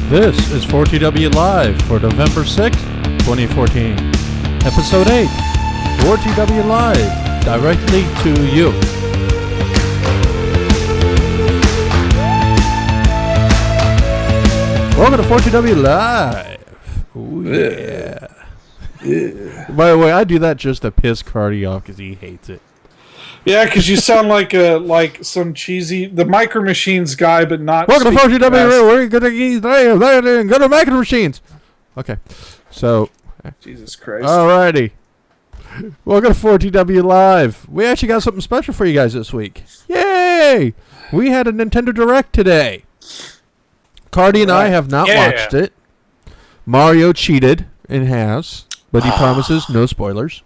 This is 4TW Live for November 6th, 2014. Episode 8, 4TW Live, directly to you. Welcome to 4TW Live. Ooh, yeah. By the way, I do that just to piss Carty off because he hates it. Yeah, because you sound like some cheesy Micro Machines guy, but not. Welcome to 4TW. We're going to go to Micro Machines. Okay, so. Jesus Christ. Alrighty. Welcome to 4TW Live. We actually got something special for you guys this week. Yay! We had a Nintendo Direct today. Carty and I have not watched it. Mario cheated and has, but he promises no spoilers.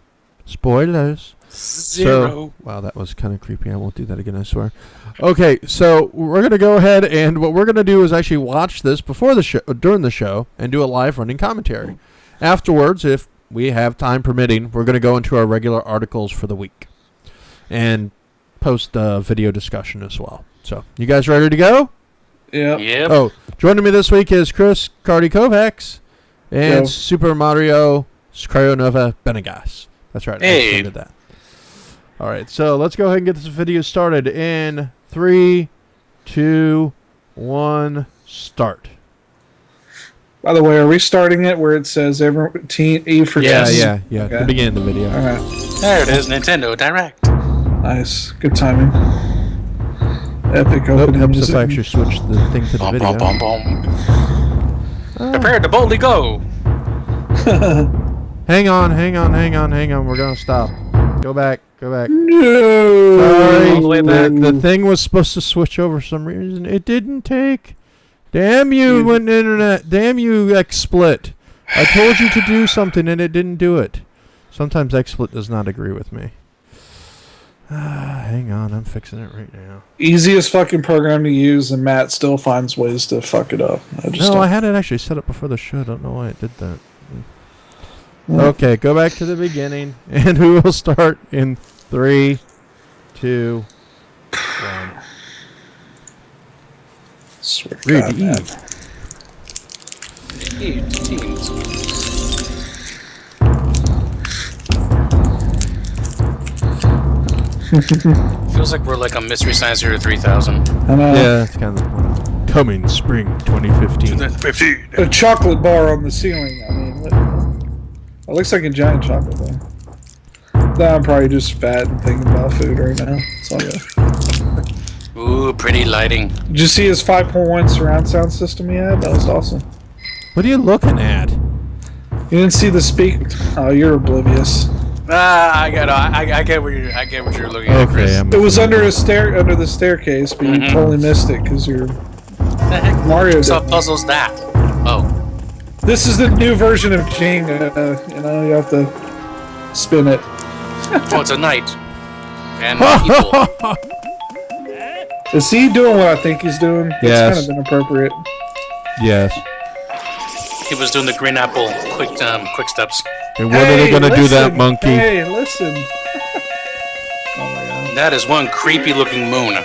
Spoilers. Zero. So, wow, that was kind of creepy. I won't do that again, I swear. Okay, so we're going to go ahead and what we're going to do is actually watch this before the show, during the show, and do a live running commentary. Afterwards, if we have time permitting, we're going to go into our regular articles for the week and post a video discussion as well. So, you guys ready to go? Yeah. Yep. Oh, joining me this week is Chris, Carty, Kovacs, and Super Mario Cryonova Banegas. That's right. Hey. I did that. All right, so let's go ahead and get this video started in 3, 2, 1, start. By the way, are we starting it where it says Team E for Yeah, yes? yeah. Okay. The beginning of the video. All right. There it is, Nintendo Direct. Nice. Good timing. Epic Nope, opening helps music. if I actually switch the thing to the Bum, video. bum, bum, bum. Prepare to boldly go. Hang on. We're going to stop. Go back. No. Sorry, All the way back. the thing was supposed to switch over for some reason. It didn't take. Damn you, internet. Damn you, XSplit. I told you to do something and it didn't do it. Sometimes XSplit does not agree with me. Hang on, I'm fixing it right now. Easiest fucking program to use, and Matt still finds ways to fuck it up. I had it actually set up before the show. I don't know why it did that. Okay, go back to the beginning, and we will start in 3, 2, 1. Swear to God, Read Hey, teams. Feels like we're like a Mystery Science Theater 3000. I know. Yeah, that's kind of the point. Coming spring 2015. 15. A chocolate bar on the ceiling. I mean, it looks like a giant chocolate bar. Nah, I'm probably just fat and thinking about food right now. It's all good. Ooh, pretty lighting. Did you see his 5.1 surround sound system he had? That was awesome. What are you looking at? You didn't see the speak? Oh, you're oblivious. I get what you're looking at, Chris. Okay, It was under the staircase, but you totally missed it because you're The heck? Mario. What Didn't. puzzle's that? Oh. This is the new version of Jenga. You have to spin it. Oh, it's a knight. And people. Is he doing what I think he's doing? Yes. It's kind of inappropriate. Yes. He was doing the green apple quick steps. And when are they going to do that, monkey? Hey, listen. Oh my God. That is one creepy looking moon.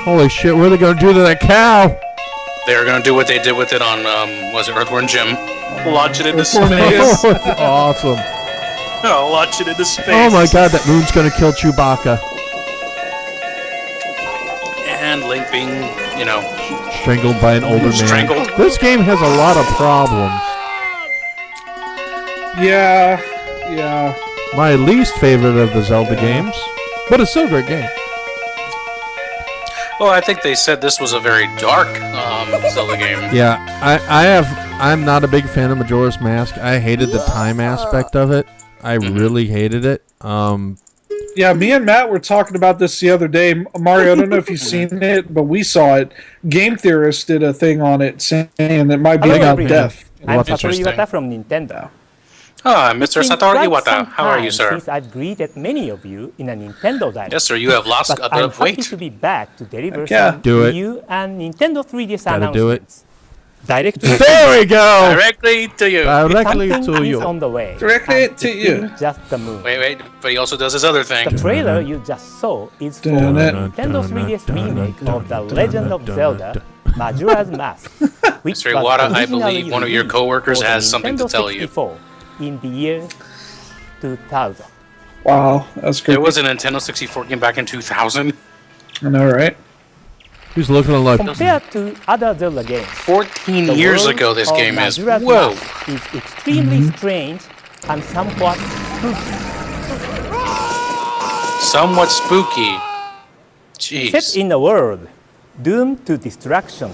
Holy shit, what are they going to do to that cow? They're gonna do what they did with it on was it Earthworm Jim? Launch it into Earthworm space. Jim. Oh, it's awesome. Launch it into space. Oh my god, that moon's going to kill Chewbacca. And Link being, Strangled by an older man. strangled. This game has a lot of problems. Yeah. My least favorite of the Zelda games, but it's still a great game. Well, I think they said this was a very dark Zelda game. Yeah, I'm not a big fan of Majora's Mask. I hated the time aspect of it. I really hated it. Yeah, me and Matt were talking about this the other day. Mario, I don't know if you've seen it, but we saw it. Game Theorist did a thing on it saying that might be Hello, about everyone. death. I'm Interesting. Satoru Iwata from Nintendo. Mr. It's been Satoru quite Iwata, some how are you, time sir? Since I've greeted many of you in a Nintendo Direct. Yes, sir, you have lost But a bit I'm of happy weight. to be back to deliver Yeah. some Do it. new and Nintendo 3DS Gotta do it. announcements. Direct to There we go! Directly to you. Directly something to is you. on the way. Directly and to it you. isn't just the moon. Wait, but he also does his other thing. The trailer you just saw is for the Dun, Nintendo 3DS remake of The Legend of Zelda Majora's Mask, which Mr. was Iwata, I originally believe one of your released coworkers for the has something to Nintendo tell you. 64 in the year 2000. Wow, that's There creepy. was a Nintendo 64 game back in 2000. I know, right? He's looking like Compared to other Zelda games, 14 the years world ago this of game is. Majora's Whoa. Mask is extremely strange and somewhat spooky. Somewhat spooky. Set Jeez. in a world doomed to destruction,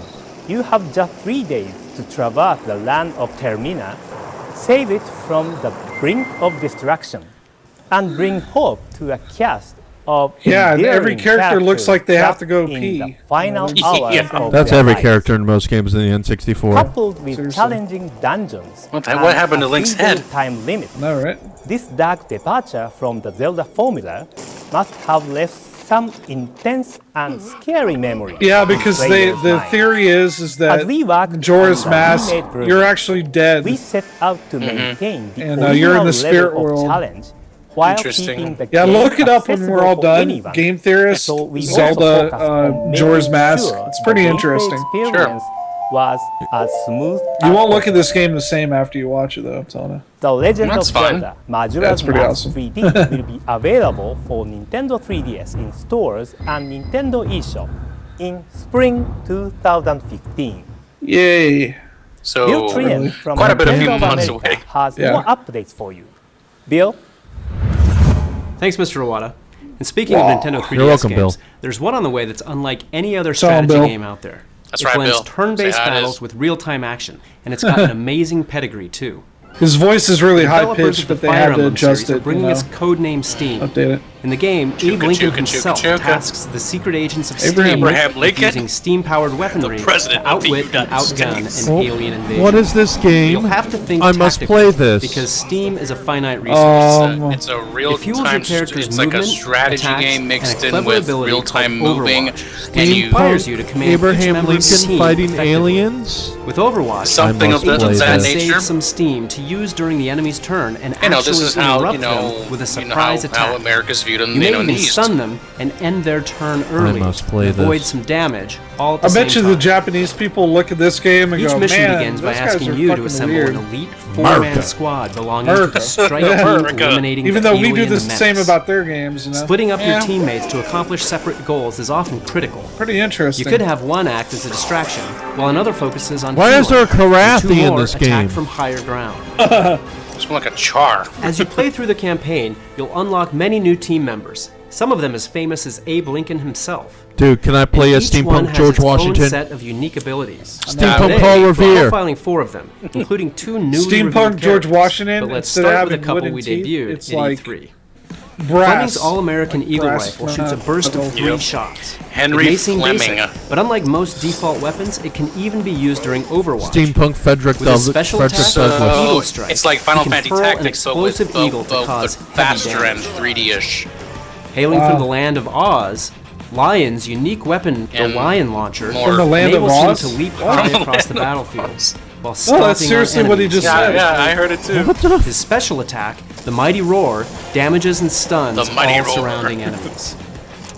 you have just 3 days to traverse the land of Termina, save it from the brink of destruction, and bring hope to a cast of Yeah, and every endearing character looks characters like they have to go trapped in pee. the final Yeah. hours Yeah. of that's their every lives. character in most games in the N64. Coupled with Seriously. challenging dungeons What and happened to a Link's 3-day head? time limit, I know, right? this dark departure from the Zelda formula must have left some intense and scary memories. Yeah, in because players' the minds. theory is that As we worked Majora's on the Mask, remade version, you're actually dead. we set out to maintain the And, original you're in the level spirit of world. challenge while Interesting. keeping the Yeah, game look it up when we're all accessible for done. anyone. Game Theorist, So we also Zelda, focused on Majora's making Mask. sure It's pretty the gameplay interesting. experience was as smooth You as won't look at possible. this game the same after you watch it, though, I'm telling you. The Legend That's of fun. Zelda Majora's That's pretty Mask awesome. 3D will be available for Nintendo 3DS in stores and Nintendo eShop in spring 2015. Yay. So, Bill Trien from quite a bit of Nintendo few of months America away. has Yeah. more updates for you. Bill? Thanks, Mr. Iwata. And speaking Wow. of Nintendo 3DS You're welcome, games, Bill. there's one on the way that's unlike any other on, strategy Bill. game out there. That's it right, blends Bill. turn-based Say how it battles is. with real-time action, and it's got an amazing pedigree too. His voice is really high Developers pitched, of the but they Fire had to Emblem adjust series are it, you bringing know, us codename Steam. update it. In the game, Abe Chooka, Lincoln chooka, himself chooka, chooka. tasks the secret agents of Steam Abraham Lincoln? using steam-powered weaponry The president to of the outwit and United outgun States. an alien invasion. What is this game? You'll have to think I must tactically, play this. because Steam is a finite resource. It's a real It fuels your time. character's It's like a movement, strategy attacks, game and mixed a in clever with ability real time called moving, Overwatch. and It you requires you to command each Abraham member of the Lincoln team fighting effectively. aliens? With Overwatch, something I of must play that this. save nature. some steam to use during the enemy's turn and You know, actually this is how interrupt them with a surprise how attack. America's viewed in You may in the even East. stun them and end their turn early. must play and avoid this. some damage, all at the I bet you same the time. Japanese people look at this game and Each go, mission man, begins by those guys asking are you to fucking assemble weird. an elite four-man America. squad belonging to America. the strike Yeah. team America. eliminating Even the though we do alien the same menace. about their games, you know? Splitting up Yeah. your teammates to accomplish separate goals is often critical. Pretty interesting. You could have one act as a distraction, while another focuses on Why is there a teamwork, and two Karathi in more this attack game? from higher ground. It's more like a char. As you play through the campaign, you'll unlock many new team members, some of them as famous as Abe Lincoln himself. Dude, can I play as Each one Steampunk has George its own Washington? set of unique abilities. Steampunk Today, Paul we're Revere. profiling 4 of them, including 2 newly Steampunk revealed George characters. Washington, But let's instead of start with a having couple wooden we teeth, debuted it's at like E3. brass. Fleming's All-American Eagle brass Rifle shoots a burst of 3 Yep. shots. Henry It may seem Fleming. basic, but unlike most default weapons, it can even be used during Overwatch. Steampunk Frederick With a Douglass. special Frederick attack, Douglass. Eagle Strike. It's like Final You can Fantasy furl an Tactics, but with explosive eagle to but cause heavy faster damage. and 3D-ish. Hailing from the land of Oz, Lion's unique weapon, the And Lion Launcher, more- From the land of enables Oz? him to leap What? high From the across the land of battlefield Oz. while stomping Oh, that's seriously on what he enemies. just said. I heard it too. His special attack, the Mighty Roar, damages and stuns The Mighty all Roar. surrounding enemies.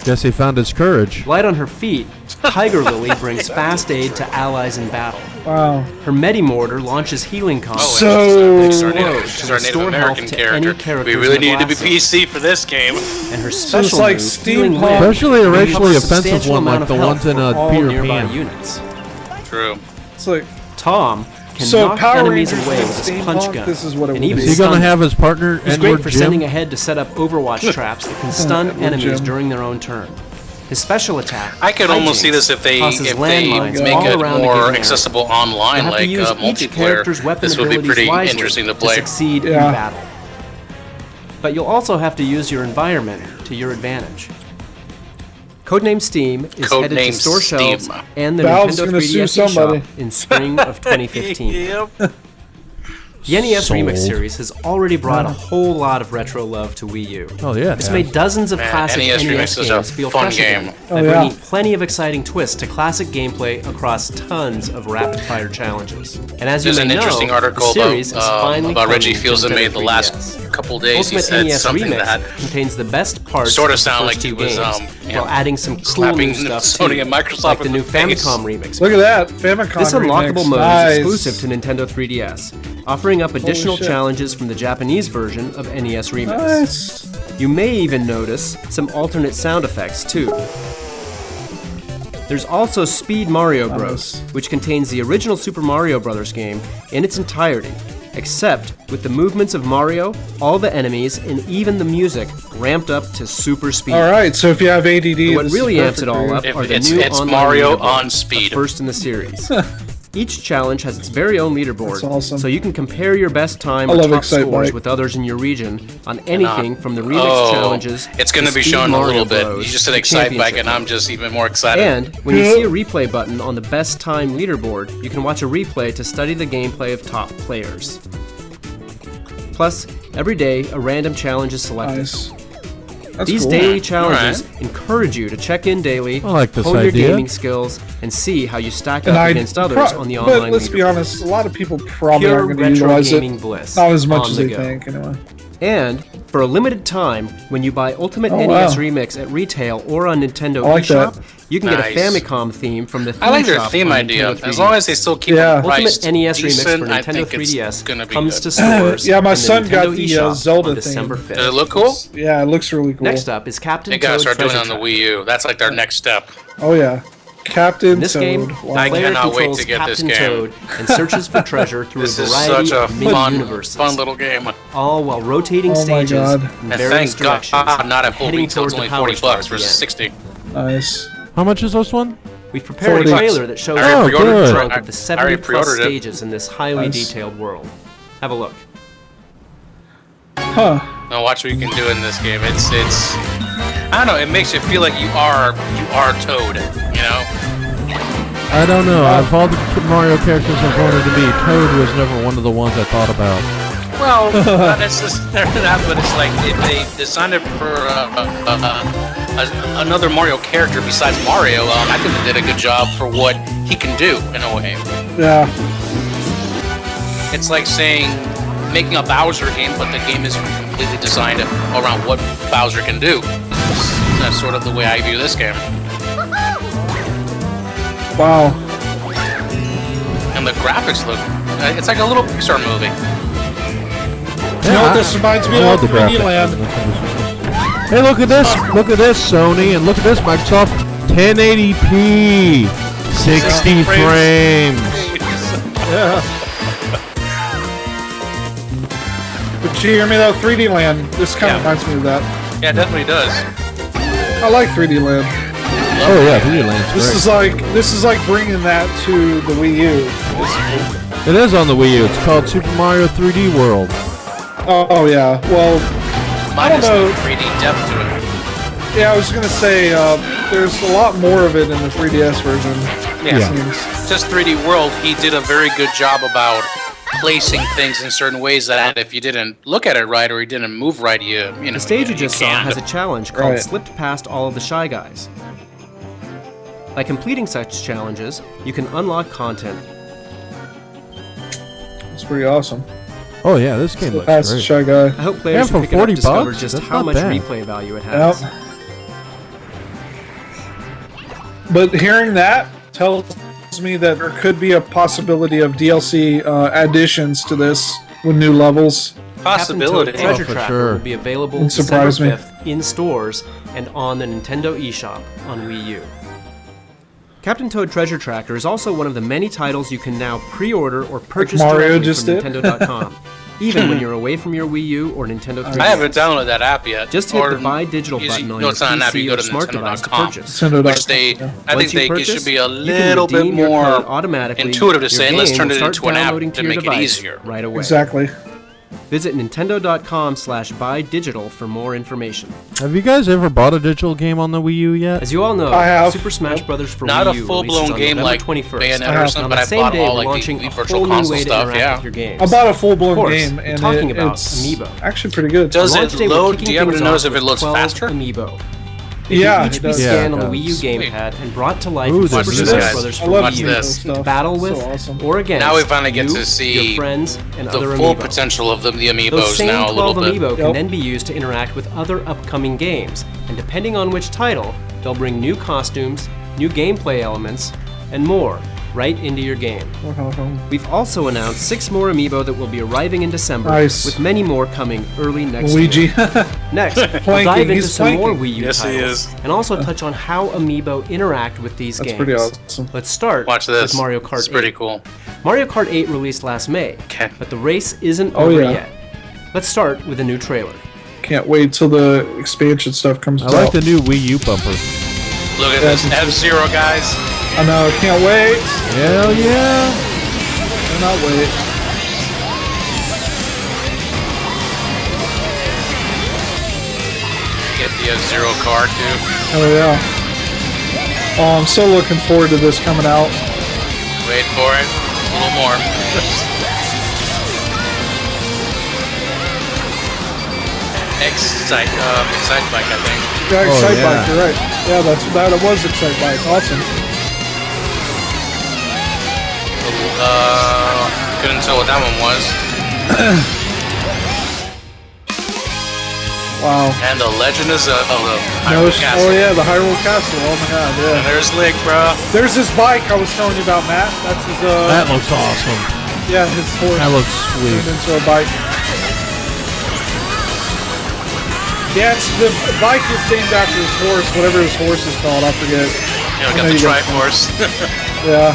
Guess he found his courage. Light on her feet, Tiger Lily brings fast aid to allies in battle. Wow. Her Medi-Mortar launches healing combos. So- she's our Slow Native, to she's our Native restore American health to any character. characters We in really the needed to be blast zone. PC for this game. And her it's special like move, Healing steampunk. Wind, Especially a recovers racially offensive substantial one like amount the of ones health in for all Peter nearby Pan. units. True. It's like, Tom can so knock Power enemies Rangers away with with his punch steampunk, gun. this is what it and would even be. Is he gonna stun have his partner He's great Edward for sending Jim? ahead to set up Overwatch traps that can stun Edward enemies Jim. during their own turn. His special attack, I could almost see Hijinks, this if they tosses make landmines it all around a given more area. accessible You'll online, have to like use each multiplayer. character's weapon This would be abilities pretty wisely interesting to play. succeed in Yeah. battle. But you'll also have to use your environment to your advantage. Codename Steam is headed to Codename store shelves Steam. and the Valve's Nintendo gonna sue 3DS somebody. eShop in spring of 2015. Yep. The NES Remix Sold. series has already brought a whole lot of retro love to Wii U. Oh yeah. It's made dozens of classic NES NES Remix is games a feel fun fresh game. again, Oh, by yeah. bringing plenty of exciting twists to classic gameplay across tons of rapid-fire challenges. And as There's you an may know, interesting article the series is about finally Reggie coming Fields to that made Nintendo the last 3DS. couple days. He Ultimate said NES something Remix that contains the best parts sorta of the sound first like he two was, games, you know, while adding some cool slapping new stuff Sony too, and Microsoft like the in new the face. Famicom remix. Look at that Famicom This unlockable remix. mode Nice. is exclusive to Nintendo 3DS, offering up additional shit. challenges from the Japanese version of NES Remix. Nice. You may even notice some alternate sound effects too. There's also Speed Mario Bros., which contains the original Super Mario Bros. Game in its entirety, except with the movements of Mario, all the enemies, and even the music ramped up to super speed. All right, so if you have ADD, What this really is amps it all up If are the it's- new it's online Mario leaderboards, on the speed. first in the series. Each challenge has its very own leaderboard, That's awesome. so you can compare your best time I or love top Excite scores Bike. with others in your region on anything from the remix challenges. It's going to be Speed shown a Mario little bit. Bros. You just said to Excite Bike, Championship and I'm mode. just even more excited. And when you see a replay button on the best time leaderboard, you can watch a replay to study the gameplay of top players. Plus, every day a random challenge is selected. Nice. That's These cool. daily challenges encourage you to check in daily, I like this hone your idea. gaming skills, and see how you stack And up I against others on the online But let's be leaderboard. honest, a lot of people probably Pure aren't going to retro utilize it. gaming bliss. Not as much on as the they go. think, anyway. And for a limited time, when you buy Ultimate Oh, NES wow. Remix at retail or on Nintendo I like eShop, that. you can get a Nice. Famicom theme from the theme I like their shop theme on idea. Nintendo As 3DS. long as they still keep Yeah. the price Ultimate NES Remix decent, for I Nintendo think 3DS it's going to be comes good. to stores. Yeah, my and the son got Nintendo the, eShop Zelda on theme. December 5th. Does it look cool? Yeah, it looks really cool. Next up is Captain They got to Toad start doing it Treasure on the Track. Wii U. That's like their next step. Oh yeah, Captain In this Toad. game, Wow. I the player cannot wait controls to get this Captain game. Toad and searches for treasure through This a is variety such a of mini-universes, fun little game. all while rotating Oh my stages God. in And various thank God, directions, not at and full heading retail. toward It's only the power 40 star bucks at the versus end. 60. Nice. How much is this one? We've prepared a 40 bucks. trailer that shows I already the pre-ordered it. trunk of the I already 70 plus pre-ordered it. stages in this highly Nice. detailed world. Have a look. Huh. Now watch what you can do in this game. It's I don't know. It makes you feel like you are Toad. You know. I don't know. Of all the Mario characters I've wanted to be, Toad was never one of the ones I thought about. Well, not necessarily that, but it's like if they designed it for another Mario character besides Mario, I think they did a good job for what he can do in a way. Yeah. It's like saying making a Bowser game, but the game is completely designed around what Bowser can do. That's sort of the way I view this game. Wow. And the graphics look, it's like a little Pixar movie. You know what this reminds me I love of? the 3D graphics. Land. Hey, look at this! Look at this, Sony, and look at this, Microsoft. 1080p, 60 frames. But you hear me though? 3D Land. This kind of Yeah. reminds me of that. Yeah, it definitely does. I like 3D Land. Oh yeah, 3D Land's This is like bringing that to the Wii U. great. It is on the Wii U. It's called Super Mario 3D World. Oh yeah. Well, Minus know. the 3D depth to it. yeah. I was gonna say there's a lot more of it in the 3DS version. Yeah. It seems. Just 3D World, he did a very good job about placing things in certain ways that if you didn't look at it right or you didn't move right, you know. The stage you you just saw can't. has a challenge called Right. Slipped Past All of the Shy Guys. By completing such challenges, you can unlock content. It's pretty awesome. Oh yeah, this game looks That's great. Shy Guy. I hope players for who pick it up 40 discover bucks? just That's how not much bad. replay value it Yep. has. But hearing that tells me that there could be a possibility of DLC additions to this with new levels. Possibility. Captain Toad Treasure for Tracker sure. will be available Wouldn't December surprise me. 5th in stores and on the Nintendo eShop on Wii U. Captain Toad Treasure Tracker is also one of the many titles you can now pre-order or purchase Mario directly just from did? Nintendo.com, even when you're away from your Wii U or Nintendo 3DS. I haven't downloaded that app yet. Just hit Or the Buy Digital usually- button on no, your it's not an app. You PC go or to smart device to Nintendo.com. purchase. Nintendo.com. Which they, I Once think you it purchase, should be a you can little bit redeem your more code automatically. intuitive to Your say, let's game turn will it start into an app downloading to your make it device easier. right away. Exactly. Visit nintendo.com/buydigital for more information. Have you guys ever bought a digital game on the Wii U yet? As you all know, I have. Super Smash Bros. For Not Wii a U full-blown releases on game November like 21st. Bayonetta or something, On but the I same bought day, all we're like launching the a virtual whole new console way to stuff. interact Yeah. with your games. I bought a full-blown Of course, game, we're and talking about it's Amiibo. actually pretty good. Does Launch it day, we're load? kicking Do you happen to things notice off if it with loads 12 faster? Amiibo. They Yeah, can it each be does. Yeah, scanned it on the Wii U does. gamepad and brought to life Ooh, with watch Super this, Smash guys. Bros. I for love Watch Wii U. this. Amiibo stuff. Battle So with awesome. or against Now we finally get you, to see your friends and The other full Amiibo. potential of the Those Amiibos same now a little 12 bit. Amiibo can Yep. then be used to interact with other upcoming games, and depending on which title, they'll bring new costumes, new gameplay elements, and more right into your game. We've also announced 6 more Amiibo that will be arriving in December, Nice. with many more coming early next Luigi. year. Next, we'll Planking, dive into he's some more planking. Wii U Yes, he titles, is. and also touch on how Amiibo interact with these That's games. pretty awesome. Let's start Watch this. with Mario Kart It's pretty 8. cool. Mario Kart 8 released last May, Okay. but the race isn't Oh, over yeah. yet. Let's start with a new trailer. Can't wait till the expansion stuff comes I out. like the new Wii U bumper. Look at this F-Zero, guys. I know, can't wait. Hell yeah! Cannot wait. Get the F-Zero car too. Oh yeah. Oh, I'm so looking forward to this coming out. Wait for it. A little more. Excite Bike, I think. Yeah, Oh, Excite yeah. Bike, you're right. Yeah, that was Excite Bike. Awesome. Couldn't tell what that one was. Wow. And the Legend is of the No, Hyrule Castle. oh yeah, the Hyrule Castle. Oh my god, And yeah. there's Link, bro. There's this bike I was telling you about, Matt. That's his That looks awesome. yeah, his horse That looks turned sweet. into a bike. Yeah, it's the bike is named after his horse, whatever his horse is called, I forget. You know, I got know the you got- Triforce. Yeah.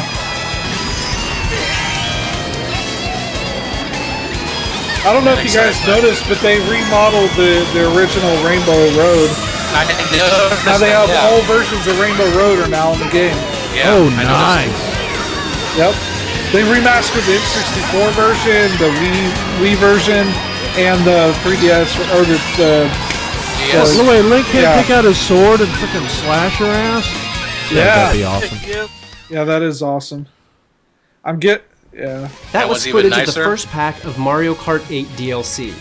I don't know if you guys noticed, but they remodeled the original Rainbow Road. I didn't know. Now they have all versions of Rainbow Road are now in the game. Yeah, Oh, I nice. noticed. Yep. They remastered the N64 version, the Wii version, and the 3DS or the Yes. By the way, Link can't Yeah. take out his sword and freaking slash your ass? Yeah. That'd be awesome. yeah, that is awesome. Yeah. That was was even footage of the nicer. first pack of Mario Kart 8 DLC.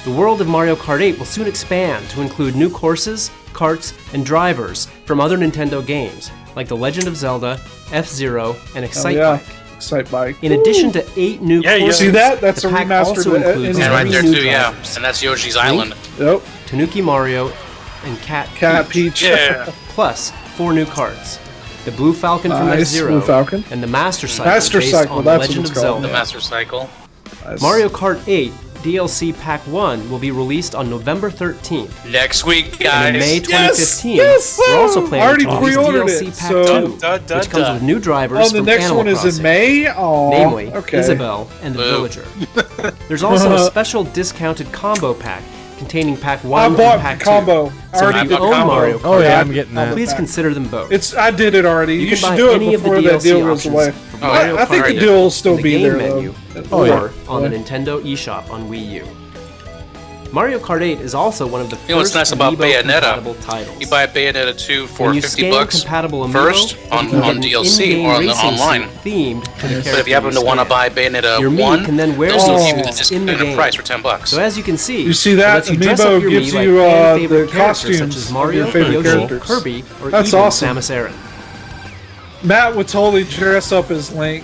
The world of Mario Kart 8 will soon expand to include new courses, karts, and drivers from other Nintendo games, like The Legend of Zelda, F-Zero, and Oh, Excite yeah. Bike. Excite Bike. In addition to 8 new Yeah, you courses, See that? That's the a pack remastered also includes in And right 3 there new too, yeah. drivers, And that's Yoshi's Island. Yep. Tanuki Mario, and Cat Peach. Yeah. Plus 4 new karts. The Blue Falcon from Nice, F-Zero, Blue Falcon. and the Master Cycle Master based Cycle, on that's Legend what of it's called. Zelda. The Master Cycle. Nice. Mario Kart 8 DLC Pack 1 will be released on November 13th. Next week, And guys. in May 2015, Yes! we're also planning Already to release pre-ordered DLC it, Pack so- 2, Dun, dun, which comes dun. with new drivers Oh, the from next Animal one is Crossing, in May? Oh, namely okay. Isabelle and the Boo. Villager. There's also a special discounted combo pack containing Pack 1 I and bought Pack the combo. 2. I So already if did you the own combo. Mario Kart, Oh, yeah, I'm getting that. please consider them both. I did it already. You can should buy do it any of the before that DLC deal goes options away. from Oh, Mario I think Kart the deal will still in the be game there, menu though. or yeah. on the Nintendo eShop on Wii U. Mario Kart 8 is also one of the You know what's first nice about Amiibo-compatible Bayonetta? titles. You buy Bayonetta 2 for When you 50 scan bucks compatible Amiibo, first you on can get an DLC in-game or on the racing online. suit themed to the character But if you happen to you want to scan. buy Bayonetta Your Mii 1, can then wear they'll still those give you the suits in the discounted game. price for 10 bucks. So as you can see, You see it that? lets you dress up Amiibo your gives Mii you, like fan the favorite characters such costumes as of Mario, your favorite Yoshi, characters. Kirby, or That's even awesome. Samus Aran. Matt would totally dress up as Link.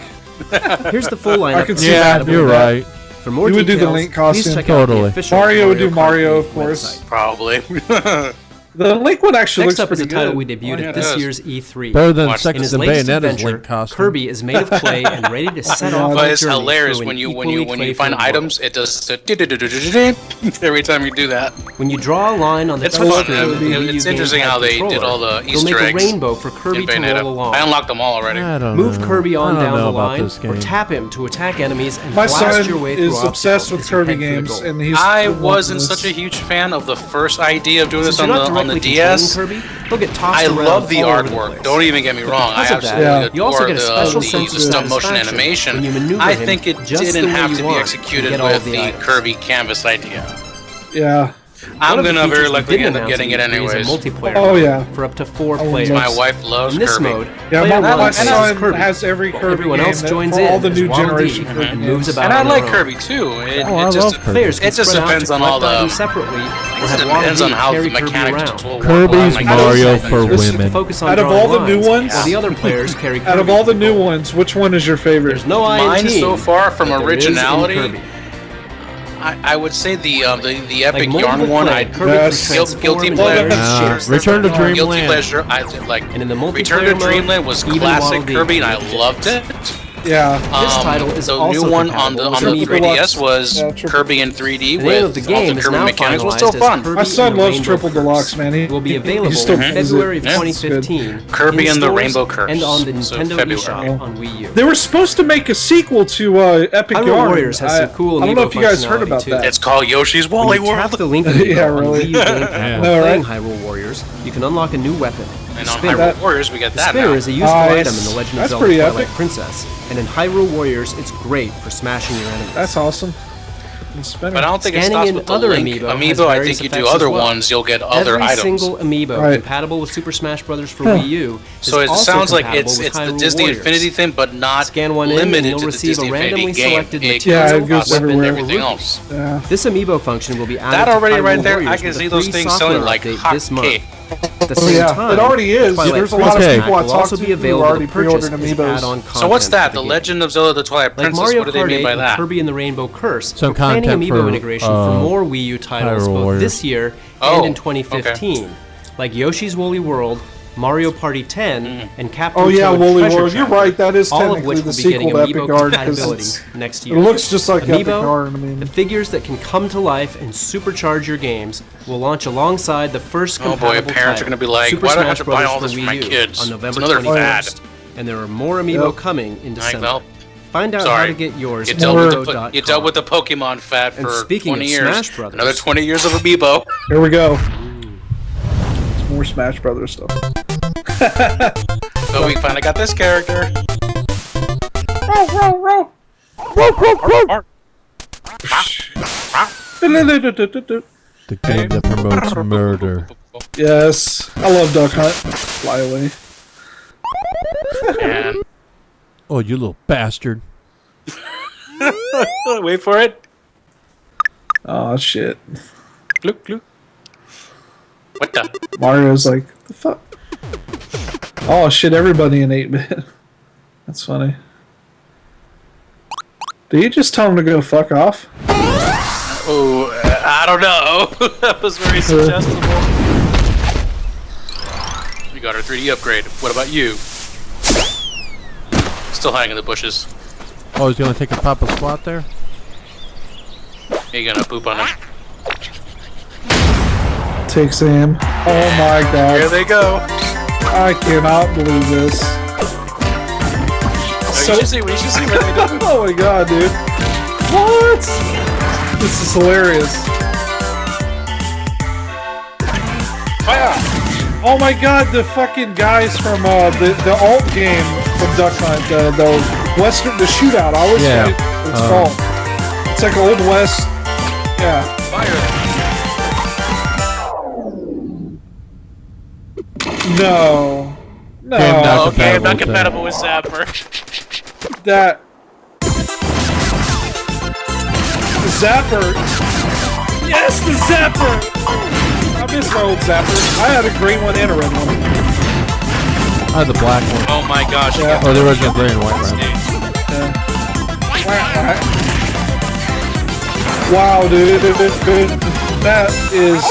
Here's the full lineup. I can of see Yeah, that. you're right. For more You would do the details, Link please costume. check out the Totally. official Mario would do Kart Mario, 8 of course. website. Probably. The Link one actually Next looks up is a pretty title good. we debuted yeah, at it this does. year's E3. Better than Watch In Sex his and latest Bayonetta's adventure, Link costume. Kirby is made of clay and ready to set off on But a it's journey hilarious through when an you equally find playful items, world. it does every time you do that. When you draw a line on the It's touch fun. screen of the Wii U It's interesting gamepad how they did controller, all the you'll Easter make a eggs rainbow for Kirby in to roll Bayonetta. along. I unlocked them all already. I don't Move know. Kirby I on don't down know the about line, this or game. tap him to attack enemies and My blast son your way through is obsessed obstacles with as you Kirby head for the games, goal. and he's I wanting wasn't this. such a huge fan of the first idea of doing Since this you're on not the on the directly DS, controlling Kirby, they'll get tossed I around love the all over the artwork. place. Don't even get me wrong. I Because of that, absolutely you also adore get a special the sense of stop motion satisfaction animation. when you maneuver I him think it just the didn't way have you to be want executed to get all with the the items. Kirby canvas idea. Yeah. I'm One of the gonna very features we likely didn't end up announce getting it in E3 is anyways. a multiplayer Oh, mode yeah. for up to 4 Oh, players. My wife loves In this Kirby. mode, Yeah, player my one plays as son Kirby. has every While Kirby everyone game else joins for in all the as new Waddle generation Dee Kirby and games. moves about And I on like their own. Kirby too. It, Oh, I it just love Kirby. Players can It just spread out depends to on all collect the. items separately, or It have depends Waddle on Dee how the carry Kirby mechanics around. will work. Kirby's Like, Mario those for things. Users can women. focus on Out of drawing all the new lines, ones- while the other players carry Kirby. Out of all the new control. ones, which one is your favorite? There's no I in Mine team, so far from but there is in originality. Kirby. I would say the epic Like yarn multiple one. play, I Kirby Yes. can Guilty transform pleasure. into various shapes. Return to guilty Dreamland. pleasure. I like. And in the Return multiplayer to mode, Dreamland was even classic Waddle Dee Kirby, and can I make loved it. difference. Yeah. This title is the also new one on the compatible with 3DS Triple was Deluxe. Yeah, Kirby in 3D The name of with the all game the is Kirby now mechanics. Was finalized still as fun. Kirby My son and the loves Rainbow Triple Curse. Deluxe, man. It will be he available still in plays it. February Yeah. 2015. Kirby in and the stores Rainbow Curse. and on the So Nintendo February. eShop on Wii U. They were supposed to make a sequel to Epic Hyrule Yarn. Warriors has some cool I don't know amiibo if you guys heard functionality, about too. that. It's called Yoshi's When Woolly you World. tap the Link amiibo Yeah, on really. Wii U gamepad No, while playing right? Hyrule Warriors, you can unlock a new weapon. And the on spinner. Hyrule Warriors, we get The that spinner now. is a useful Nice. item in The Legend of That's Zelda pretty Twilight epic. Princess, and in Hyrule Warriors, it's great for smashing your enemies. That's awesome. And spinner. But I don't think it Scanning stops in with the other Link. amiibo has Amiibo, I various think you do effects as other well. ones, you'll get other Every items. single amiibo Right. compatible with Super Smash Bros. For Wii U is So it also sounds like compatible it's with the Hyrule Disney Warriors. Infinity thing, but not Scan one in and limited you'll to the receive a Disney randomly Infinity game. selected It material Yeah, it goes weapon and everywhere. everything else. Yeah. This amiibo function will be added That to already Hyrule right there, I Warriors can with see a those free things software selling like update this month. hotcake. At the Oh, same yeah. time, It already is. Twilight There's a lot of Princess people I will talk also to be who available already to purchase pre-ordered as amiibos. add-on So what's content that? for The game. Legend of Zelda: The Twilight Like Princess. Mario What do they Kart mean 8 by and that? Kirby and the Rainbow Curse, Some we're planning content amiibo for, integration for more Wii U titles Hyrule both Warriors. this year Oh, and in 2015, like Yoshi's Woolly World, Mario Party 10, and Captain Oh yeah, Toad Woolly Treasure World. You're Tracker, right. That is all of technically which the will be getting sequel to Epic amiibo Yarn because compatibility next year. it looks just like Epic Amiibo, Yarn. I mean, the figures that can come to life and supercharge your games, will launch alongside the first Oh boy, compatible parents are title, gonna be like, Super "Why do I Smash have to buy Bros. all this for for my Wii U kids? on It's November another 21st. And there are more amiibo Yep. coming in December. Well, Find out how sorry. to get yours You at dealt, with the, amiibo.com. you dealt with the Pokemon fad And for speaking 20 of years. Smash Brothers- Another 20 years of Amiibo. here we go. It's more Smash Brothers stuff. So we finally got this character. The game that promotes murder. Yes, I love Duck Hunt. Fly away. And Oh, you little bastard. wait for it. Oh shit. Gloop, gloop. What the? Mario's like, the fuck? Oh shit, everybody in 8-bit. That's funny. Did you just tell him to go fuck off? Oh, I don't know. That was very suggestible. We got our 3D upgrade. What about you? Still hiding in the bushes. Oh, he's gonna take a papa squat there? You gonna poop on him? Takes him. Oh my Here god. they go. I cannot believe this. We should see what they do. Oh my god, dude. What? This is hilarious. Fire! Oh my god, the fucking guys from the alt game from Duck Hunt, the Western, the shootout. I always Yeah. forget what it's called. It's like Old West. Yeah. Fire! No. No. Game not Okay, I'm not compatible compatible with Zapper. That. The Zapper. Yes, the Zapper! I miss my old Zapper. I had a green one and a red one. I had the black one. Oh my gosh. Yeah. Oh, the original gray and white, right? Wow, dude. That is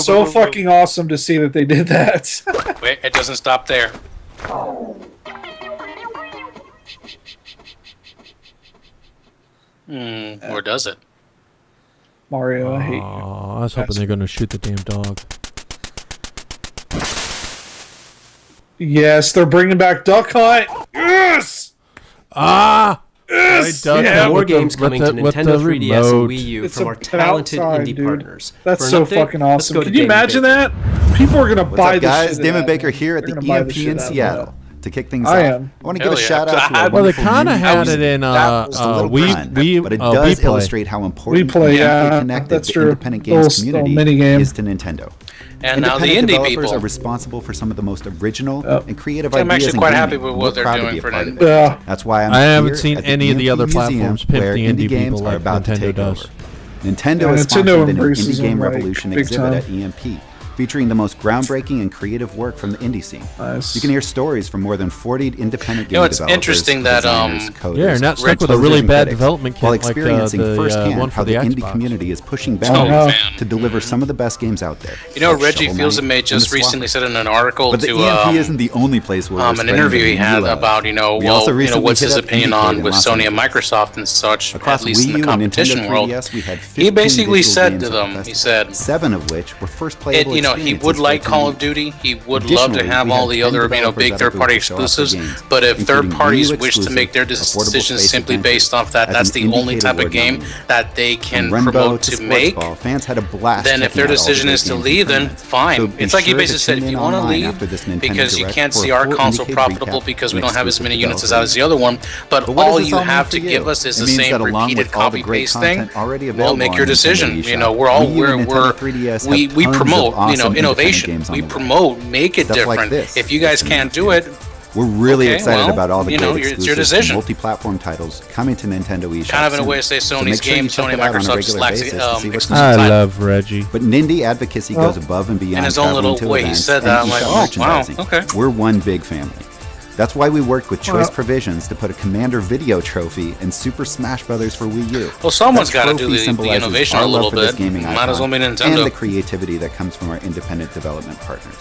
so fucking awesome to see that they did that. Wait, it doesn't stop there. Or does it? Mario, I hate you. Oh, I was hoping they're gonna shoot the damn dog. Yes, they're bringing back Duck Hunt. Yes! Ah! Yes! More games coming to Nintendo 3DS and Wii U It's from our an talented outside, indie dude. partners. That's For an so update, fucking let's awesome. go to Can you Damon imagine Baker. that? People are gonna What's buy up, this guys? shit. Damon out. Baker here at They're the gonna buy the EMP shit in out of Seattle. that. To kick things I off, am. I want to Hell give a yeah. shout out to our Well, they wonderful kind of new had music. it in Just a little grind, but it does WePlay. illustrate how important WePlay, and yeah, deeply connected that's the true. independent games Little community mini game. is to Nintendo. And now the Independent indie developers people. are responsible for some of the most original Yep. and creative I'm ideas actually in quite gaming. happy with what We're they're proud to doing be a for part an of it. Yeah. That's why I'm I haven't here seen at any of the EMP other Museum, platforms pimp where the indie games people are like about to Nintendo take does. over. Nintendo Yeah, has Nintendo sponsored an embraces Indie Game them, like, Revolution big exhibit time. at EMP, featuring the most groundbreaking and creative work from the indie scene. Nice. You can hear stories from more than 40 independent game You know, it's developers, interesting that, designers, coders, Yeah, and not stuck with a composers, really and bad critics, development kit while like experiencing the firsthand one how for the the indie Xbox. community is pushing Oh, boundaries no. Man. to deliver some of the best games out there. You know, like Reggie Shovel Fields Knight May and just The recently Swapper. said in an article But the to EMP isn't the only place where we're an spreading interview the he new had love. about, you know, We also recently what's hit his up opinion IndieCade on in with Los Sony and Angeles. Microsoft and such, Across at least in Wii the U and competition Nintendo world. 3DS, we had 15 He basically digital said games to at the them, he festival, said, 7 of which were first playable he experiences would for like Call of attendees. Duty. He would love to Additionally, have we all had the 10 other, developers big at our third-party booth to show off exclusives. their games, But if including third parties Wii U wish to make their exclusive decisions Affordable simply Space based off that, Adventure that's as the an only Indicated type of Award game nominee. that they can From Runbow promote to to Sports make. Ball, fans had a blast. Then if checking their out all the decision great is to games in leave, then tournaments. fine. So be It's like he sure to basically said, tune if in you want to online leave after this Nintendo because you Direct can't for a see our full console Indicated profitable recap because we and don't have as exclusive many units as developer the other one, but But what all does this you all mean have for to you? give us is It the means same that along repeated with all the great copy-paste thing. content already Well, available make on your Nintendo decision. eShop, You know, we're all Wii U and Nintendo we're 3DS we have we tons of promote awesome independent innovation. games on We the way. promote make it Stuff like different. this. If you guys can't do it, We're really Okay, excited well, about all the you great know, it's your exclusives decision. and multi-platform titles coming to Nintendo eShop. kind of in a soon. way to say So Sony's make sure you game, check Sony it out on a Microsoft regular lacks basis to see what's exclusive I title. love Reggie. But Nindy advocacy goes above and beyond in his own traveling little to way, he events said and that. I'm eShop like, oh, wow, merchandising. okay. We're one big family. That's why we worked with Choice Well- Provisions to put a Commander Video trophy in Super Smash Bros. For Wii U. Well, someone's That got to do trophy the symbolizes innovation our a love little for this bit. gaming Might as well be icon Nintendo. And the creativity that comes from our independent development partners.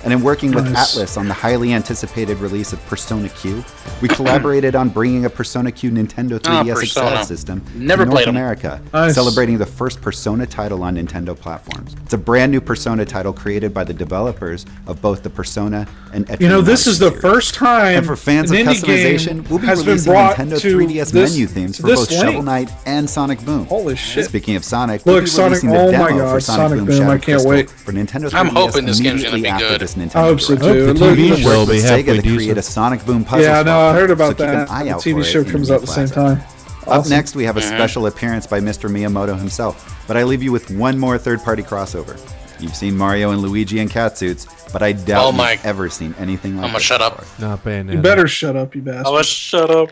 And in working with Nice. Atlas on the highly anticipated release of Persona Q, we collaborated on bringing a Persona Q Nintendo 3DS Persona. Express system Never to North played 'em. America, Nice. celebrating the first Persona title on Nintendo platforms. It's a brand new Persona title created by the developers of both the Persona and You know, Etrian this is the series. first time And for fans an of indie game customization, we'll be has been releasing brought Nintendo to 3DS this, menu themes to for this both Shovel length. Knight and Sonic Boom. Holy shit. Speaking of Sonic, Look, we'll be Sonic- releasing the oh my demo God, for Sonic Sonic Boom Boom, Shadow I can't Crystal wait. for Nintendo 3DS I'm hoping this game's gonna immediately be after good. this Nintendo I hope so Direct. too. Hope the It TV looks- show will be With halfway Sega to create decent. a Sonic Boom puzzle Yeah, no, swap I heard game, about so keep an that. eye The out TV for show it in comes the out at the same plaza. time. Up Awesome. next, we have a special appearance by Mr. Miyamoto himself, but I leave you with one more third-party crossover. You've seen Mario and Luigi in catsuits, but I doubt Oh you've my- ever seen anything like I'm gonna this shut up. before. Not Bayonetta. You better shut up, you bastard. Let's shut up.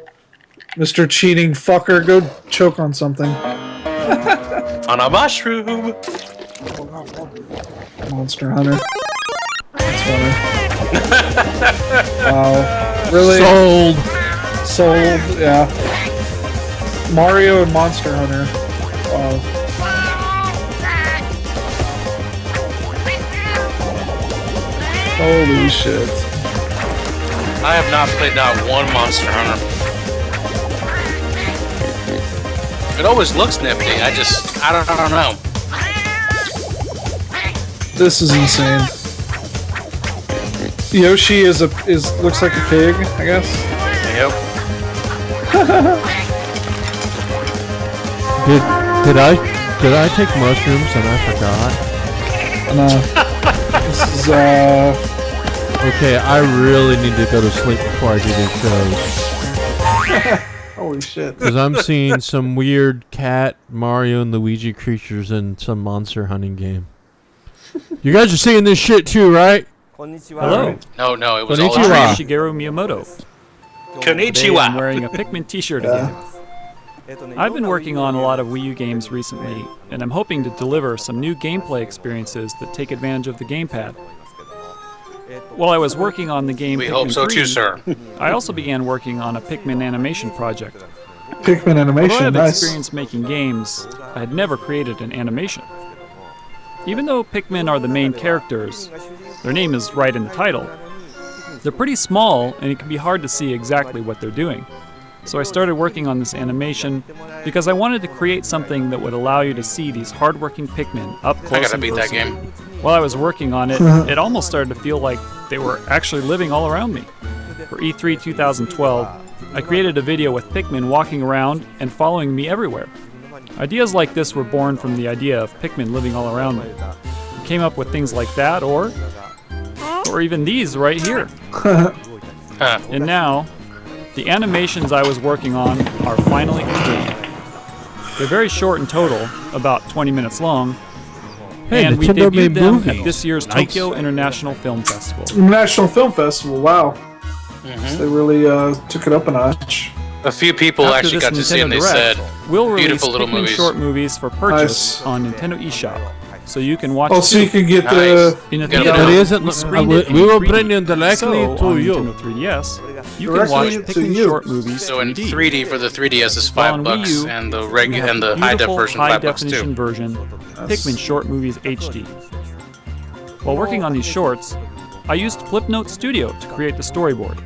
Mr. Cheating fucker, go choke on something. On a mushroom. Monster Hunter. That's funny. Wow. Really? Sold. Sold, yeah. Mario and Monster Hunter. Wow. Holy shit. I have not played not one Monster Hunter. It always looks nifty. I don't know. This is insane. Yoshi is looks like a pig, I guess. Yep. Did I take mushrooms and I forgot? And this is Okay, I really need to go to sleep before I do these shows. holy shit. Because I'm seeing some weird cat, Mario, and Luigi creatures in some monster hunting game. You guys are seeing this shit too, right? Hello, No, it was Konnichiwa. all a I'm dream. Shigeru Miyamoto. Today I'm Konnichiwa. wearing a Pikmin t-shirt again. I've been working on a lot of Wii U games recently, and I'm hoping to deliver some new gameplay experiences that take advantage of the gamepad. While I was working on the game We Pikmin hope so 3, too, sir. I also began working on a Pikmin animation project. Pikmin Although I animation, have nice. experience making games, I had never created an animation. Even though Pikmin are the main characters, their name is right in the title, they're pretty small and it can be hard to see exactly what they're doing. So I started working on this animation because I wanted to create something that would allow you to see these hardworking Pikmin up close I gotta and beat that personal. game. While I was working on it, it almost started to feel like they were actually living all around me. For E3 2012, I created a video with Pikmin walking around and following me everywhere. Ideas like this were born from the idea of Pikmin living all around me. We came up with things like that, or even these right here. And now, the animations I was working on are finally complete. They're very short in total, about 20 minutes long, and we Nintendo debuted made them movies. at this year's Nice. Tokyo International Film Festival. National Film Festival. Wow. So they really took it up a notch. A few people After actually this got to see it and they Nintendo said, Direct, we'll release beautiful little Pikmin movies. short movies for purchase Nice. on Nintendo eShop, so you can watch Oh, it so you too. can get Nice. the In a Get theater, it. It isn't. we screened it in We will 3D. bring it directly So, to on you. Nintendo 3DS, you can Directly watch to Pikmin you. short movies So in 3D. 3D for the 3DS is While on $5, Wii U, and the we regular have and the the high def beautiful version high $5 definition too. version, Pikmin Short Movies HD. While working on these shorts, I used Flipnote Studio to create the storyboard.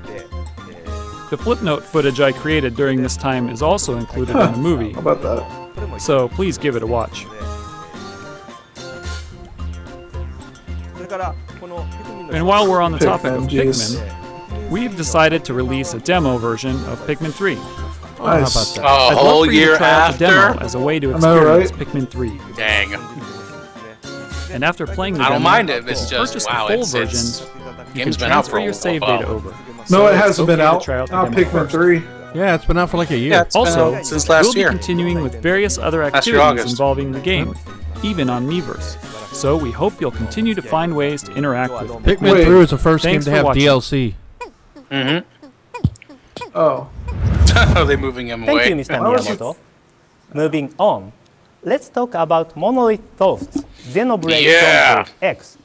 The Flipnote footage I created during this time is also included in the movie, How about that? so please give it a watch. And while we're on the topic of Pikmin, jeez. Pikmin, we've decided to release a demo version of Pikmin 3. Nice. A I'd love whole for you year to try out the demo after? as a way to Am I right? experience Pikmin 3. Dang. And after playing the I demo, don't mind it. It's purchase just, the wow, full it's version. You can game's been out transfer for your a save while. data over. No, So it it's hasn't been okay to out. try out the Oh, demo Pikmin first. 3. Yeah, it's been out for like a year. Yeah, it's been Also, out since last we'll year. be continuing with various other Last year, activities August. involving the game, even on Miiverse. So we hope you'll continue to find ways to interact with it. Pikmin Wait. 3 was the first game Thanks to for have watching. DLC. Oh. Are they moving him Thank away? you, Mr. How is it- Miyamoto. Moving on, let's talk about Monolith Soft's Xenoblade Yeah. Chronicles X,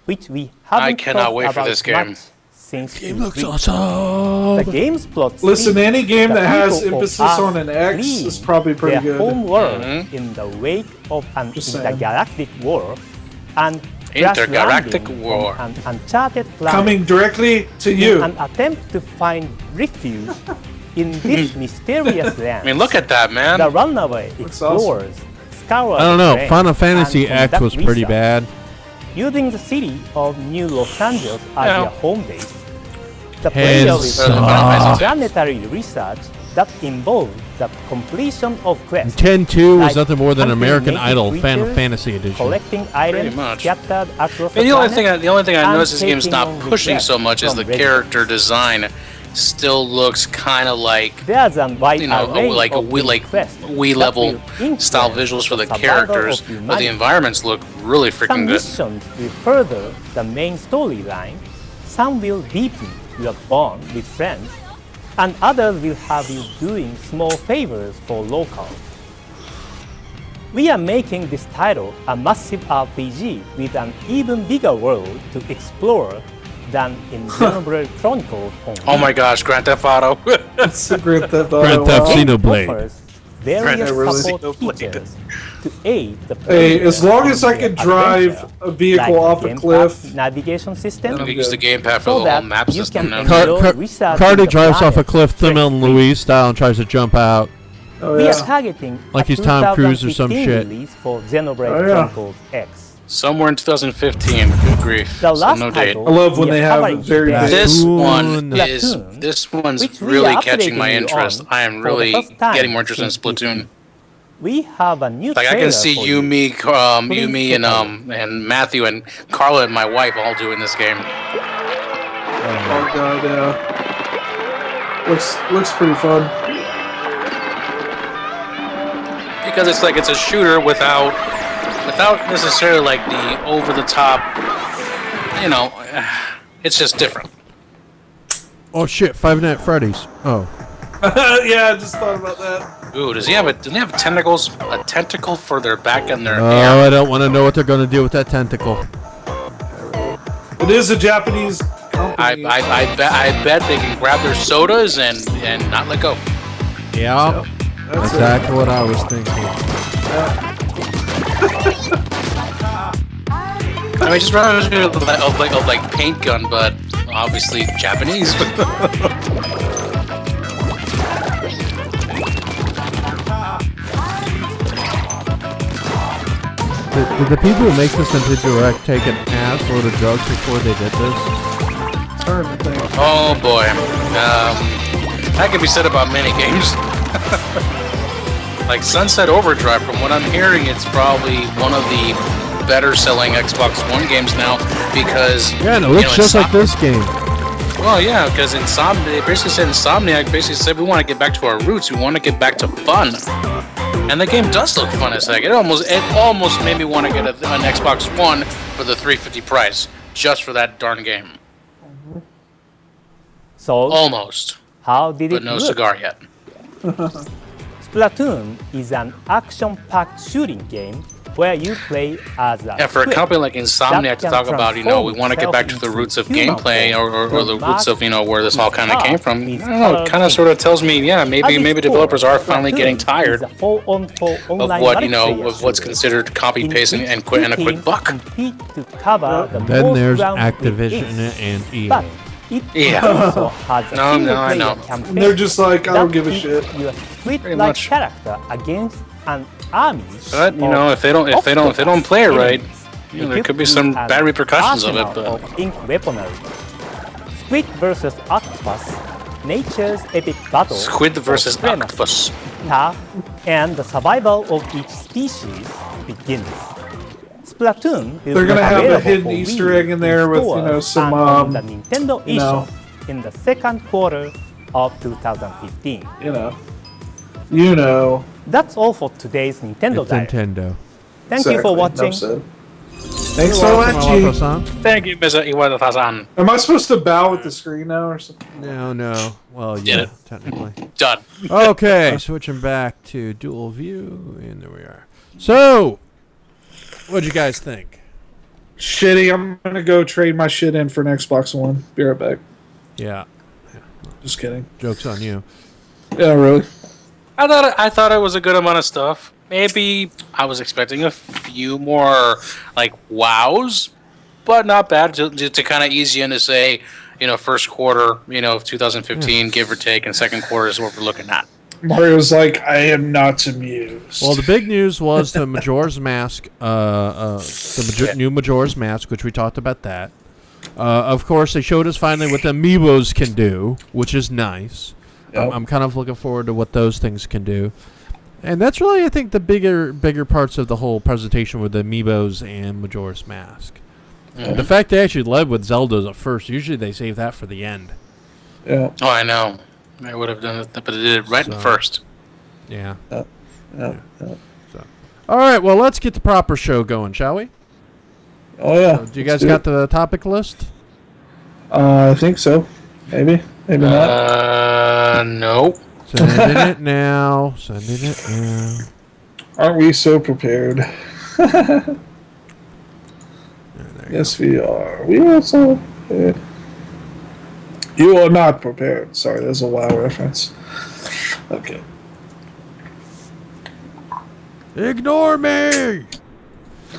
which we haven't cannot talked wait for about this game. much since Game looks the awesome. game's plot. Listen, sees any game the that has people of emphasis Earth on an X fleeing is probably pretty their good. home world Mhm. in the wake of an Just saying. intergalactic war and crash Intergalactic landing war. on an uncharted planet Coming directly to in you. an attempt to find refuge in this mysterious land. I mean, look at that, man. The runaway Looks awesome. explorers scour I don't the know. terrain Final Fantasy and X conduct was pretty research. bad. Using the city of New Los Angeles as Yeah. their home base, the Hands player will suck. planetary research that involves the completion of quests, 10-2 was like nothing more than hunting American native Idol Final creatures, Fantasy Edition. collecting items much. scattered across And the planet, the only thing I and noticed this game's taking not on pushing requests so much is from the residents. character design still looks kind of like There's a wide you know array like a of Wii quests Wii that level will influence style visuals for the survival characters, of but the humanity. environments look really freaking Some good. missions will further the main storyline, some will deepen your bond with friends, and others will have you doing small favors for locals. We are making this title a massive RPG with an even bigger world to explore than in Xenoblade Chronicles only. Oh my gosh, Grand Theft Auto! It's a Grand Theft Auto. Grand Theft wow. Auto. It Xenoblade. offers various Really? support Xenoblade. features to aid the Hey, player as long as I on can their drive adventure, a vehicle like off a gamepad cliff. navigation system, You I'm can use the good. gamepad for so the whole that map you system can now. enjoy researching Carty the drives off a planet cliff, Thelma and stress-free. Louise style, and tries to jump out. Oh, We yeah. are targeting Like a he's Tom Cruise or some 2015 shit. release for Xenoblade Oh, yeah. Chronicles X. Somewhere in 2015. Good grief. The So last no date. title I love when we they are have covering very today big- This Splatoon. one is Splatoon, this one's which we really are catching my updating you interest. on I am for the really first time getting more interested in since Splatoon. We have a new Like I trailer can see for you. Yumi, Please Yumi, take a look. and Matthew and Carla and my wife all doing this game. Oh god, yeah. Looks pretty fun. Because it's a shooter without necessarily like the over the top. You know, it's just different. Oh shit, Five Nights at Freddy's. Oh. Yeah, I just thought about that. Ooh, does he have tentacles? A tentacle for their back and their Oh, hair? I don't want to know what they're going to do with that tentacle. It is a Japanese company. I bet they can grab their sodas and not let go. Yeah. That's Exactly what I was thinking. I mean, just reminds me of like paint gun, but obviously Japanese. Did the people who make this into Direct take an ass load of drugs before they did this? Turn the thing. Oh boy. That can be said about many games. Like Sunset Overdrive, from what I'm hearing, it's probably one of the better selling Xbox One games now because Yeah, and it looks just like this game. Well, yeah, because Insomniac basically said we want to get back to our roots. We want to get back to fun, and the game does look fun as heck. It almost made me want to get an Xbox One for the $350 price just for that darn game. So, Almost, how did but it no look? cigar yet. Splatoon is an action-packed shooting game where you play as a Yeah, for a squid company like Insomniac to that talk can about, we want to get back to the transform roots of into human gameplay form. or the roots of, where this all kind of came from. I Is don't know, it kind of sort of tells me, yeah, At maybe its developers core, are finally Splatoon getting tired is a 4-on-4 of online what, multiplayer of what's shooter considered copy in paste which and two a quick teams buck. compete to cover the Then most there's ground with Activision ease. and EA. But it Yeah. also has a No, I single-player know. campaign And they're just like, I don't that give a pits shit. Your Pretty squid-like much. character against an army. But if they don't play it right, there could be some bad repercussions of it. But ink weaponry. Squid versus octopus, nature's epic battle. Squid versus of supremacy, octopus. Tough, and the survival of each species begins. Splatoon is They're gonna have a available hidden for Easter Wii egg in there with, stores some, and on the Nintendo you know. eShop in the second quarter of 2015. You know. That's all for today's Nintendo It's Direct. Nintendo. Thank you for Exactly. watching. Enough said. Thanks for Welcome, watching. Alato-san. thank you, Mr. Iwata-san. Am I supposed to bow with the screen now or something? No. Well, Did yeah, it. technically. Done. Okay, switching back to dual view, and there we are. So, what'd you guys think? Shitty. I'm gonna go trade my shit in for an Xbox One. Be right back. Yeah, Just kidding. joke's on you. Yeah, really. I thought it was a good amount of stuff. Maybe I was expecting a few more wows, but not bad to kind of ease you in to say, first quarter, of 2015, give or take, and second quarter is what we're looking at. Mario's like, I am not amused. Well, the big news was the Majora's Mask, new Majora's Mask, which we talked about that. Of course, they showed us finally what the amiibos can do, which is nice. Yep. I'm kind of looking forward to what those things can do. And that's really, I think, the bigger parts of the whole presentation with the amiibos and Majora's Mask. The fact they actually led with Zelda's at first, usually they save that for the end. Yeah. Oh, I know. I would have done it, but it did it right first. Yeah. Yeah. All right, well, let's get the proper show going, shall we? Oh yeah. Do you guys got the topic list? I think so. Maybe. Maybe not. No. Sending it now. Aren't we so prepared? Yes, we are. We are so prepared. You are not prepared. Sorry, there's a WoW reference. Okay. Ignore me!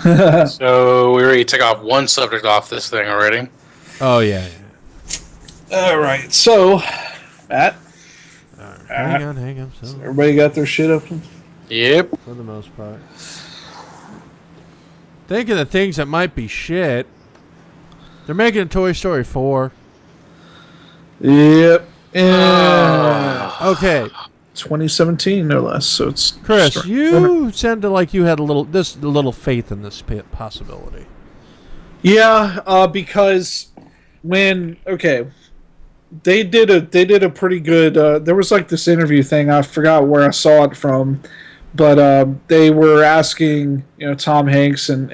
So we already took off one subject off this thing already. Oh, yeah. All right. So, Matt, Hang on. So, everybody got their shit up? Yep. for the most part. Think of the things that might be shit. They're making a Toy Story 4. Yep. Yeah. Okay, 2017, no less. So it's Chris, you sounded like you had a little faith in this possibility. Yeah, because when they did a pretty good. There was like this interview thing. I forgot where I saw it from, but they were asking Tom Hanks and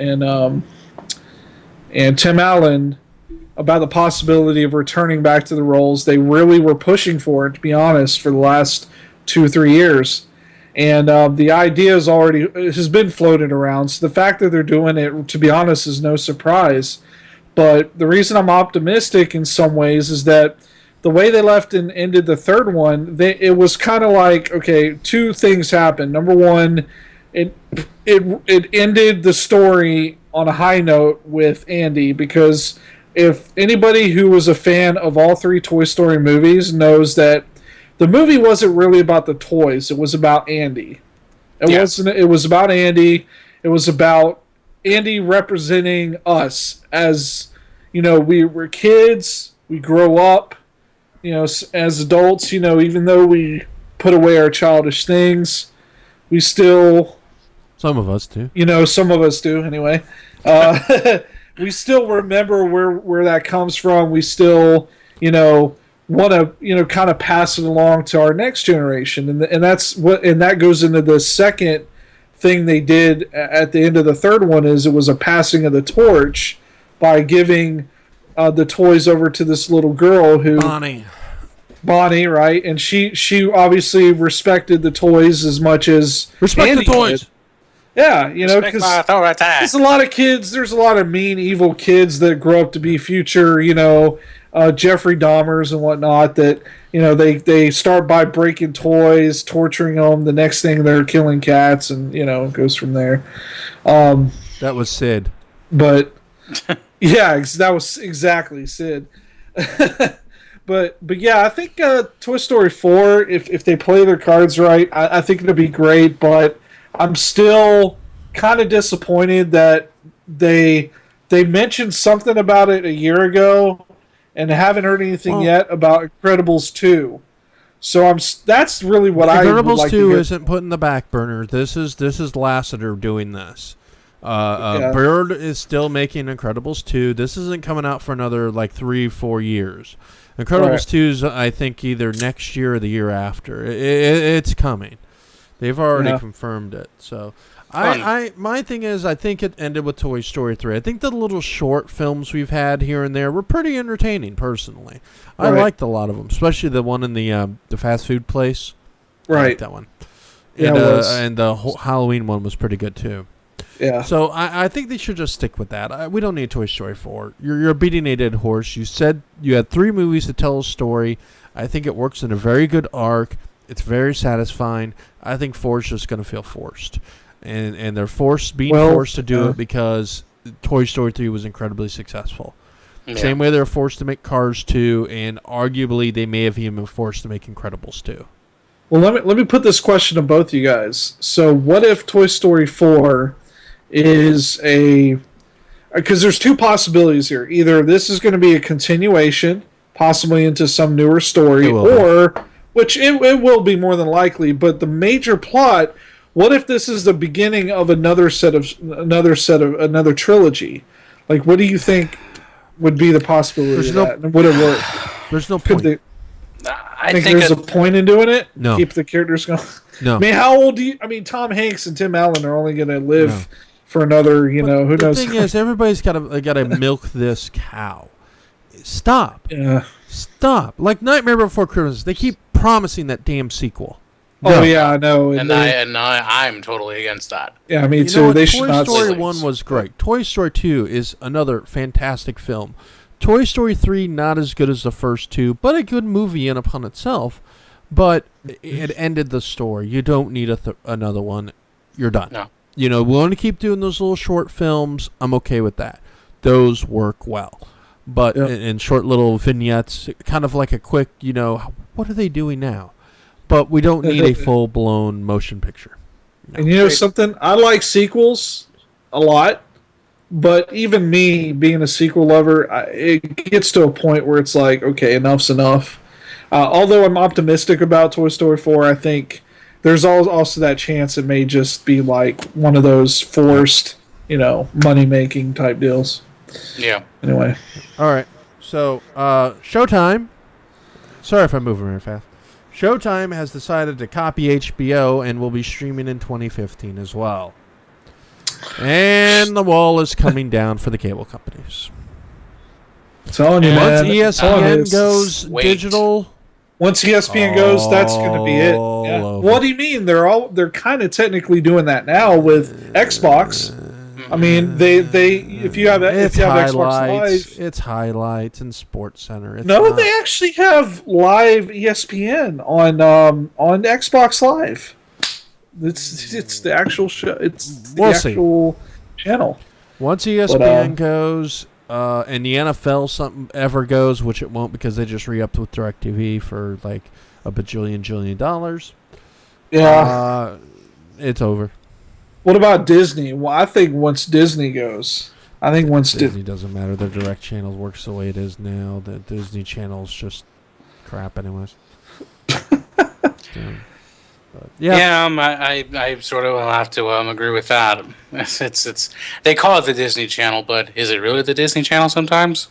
Tim Allen about the possibility of returning back to the roles. They really were pushing for it, to be honest, for the last 2-3 years. And the idea has been floated around. So the fact that they're doing it, to be honest, is no surprise. But the reason I'm optimistic in some ways is that the way they left and ended the third one, it was kind of like, two things happened. Number one, it ended the story on a high note with Andy, because if anybody who was a fan of all three Toy Story movies knows that the movie wasn't really about the toys, it was about Andy. It was about Andy. It was about Andy representing us as, we were kids, we grow up, as adults, even though we put away our childish things, we still, Some of us do. some of us do anyway. We still remember where that comes from. We still, want to, kind of pass it along to our next generation, and that goes into the second thing they did at the end of the third one. Is it was a passing of the torch by giving the toys over to this little girl who Bonnie, right? And she obviously respected the toys as much as Respect Andy the toys. did. Yeah, Respect my authority. there's a lot of kids. There's a lot of mean, evil kids that grow up to be future, Jeffrey Dahmers and whatnot. That they start by breaking toys, torturing them. The next thing they're killing cats, and it goes from there. That was Sid. But yeah, that was exactly Sid. But yeah, I think Toy Story 4, if they play their cards right, I think it'll be great. But I'm still kind of disappointed that they mentioned something about it a year ago and haven't heard anything yet about Incredibles 2. So that's really what I would Incredibles like 2 to get. isn't put in the back burner. This is Lasseter doing this. Bird is still making Incredibles 2. This isn't coming out for another 3-4 years. Incredibles 2 is, I think, either next year or the year after. It's coming. They've already confirmed it. So, my thing is, I think it ended with Toy Story 3. I think the little short films we've had here and there were pretty entertaining, personally. I liked a lot of them, especially the one in the fast food place. I liked that one. Yeah, and the whole Halloween one was pretty good, too. Yeah. So I think they should just stick with that. We don't need Toy Story 4. You're beating a dead horse. You said you had 3 movies to tell a story. I think it works in a very good arc. It's very satisfying. I think 4 is just going to feel forced. And they're forced to do it because Toy Story 3 was incredibly successful. Yeah. Same way they're forced to make Cars 2, and arguably they may have even been forced to make Incredibles 2. Well, let me put this question to both you guys. So what if Toy Story 4 is because there's 2 possibilities here. Either this is going to be a continuation, possibly into some newer story, which it will be more than likely, but the major plot, what if this is the beginning of another trilogy? What do you think would be the possibility of that? And would it work? There's no point. I think there's a point in doing it? No. Keep the characters going? No. I mean, how old do you... I mean, Tom Hanks and Tim Allen are only going to live for another, who knows. The thing is, everybody's got to milk this cow. Stop. Yeah. Stop. Like Nightmare Before Christmas, they keep promising that damn sequel. Oh, yeah, I know. I'm totally against that. Yeah, me too. They should not. Toy Story 1 was great. Toy Story 2 is another fantastic film. Toy Story 3, not as good as the first 2, but a good movie in upon itself. But it ended the story. You don't need another one. You're done. No. We want to keep doing those little short films. I'm okay with that. Those work well. But in short little vignettes, kind of like a quick, what are they doing now? But we don't need a full-blown motion picture. No. And something? I like sequels a lot. But even me, being a sequel lover, it gets to a point where it's like, okay, enough's enough. Although I'm optimistic about Toy Story 4, I think there's also that chance it may just be like one of those forced, money-making type deals. Yeah. Anyway. All right. So, Showtime. Sorry if I'm moving very fast. Showtime has decided to copy HBO and will be streaming in 2015 as well. And the wall is coming down for the cable companies. Telling you, Once man. ESPN goes digital. Once ESPN goes, that's going to be it. Yeah. over. What do you mean? They're kind of technically doing that now with Xbox. I mean, they if you have Xbox Live, It's highlights and Sports Center. they actually have live ESPN on Xbox Live. It's the actual show. It's the actual channel. Once ESPN goes, and the NFL something ever goes, which it won't because they just re-upped with DirecTV for like a bajillion dollars. Yeah, it's over. What about Disney? Well, I think once Disney goes, Disney doesn't matter. Their direct channel works the way it is now. The Disney channel is just crap, anyways. Yeah, I sort of will have to agree with that. It's they call it the Disney Channel, but is it really the Disney Channel sometimes?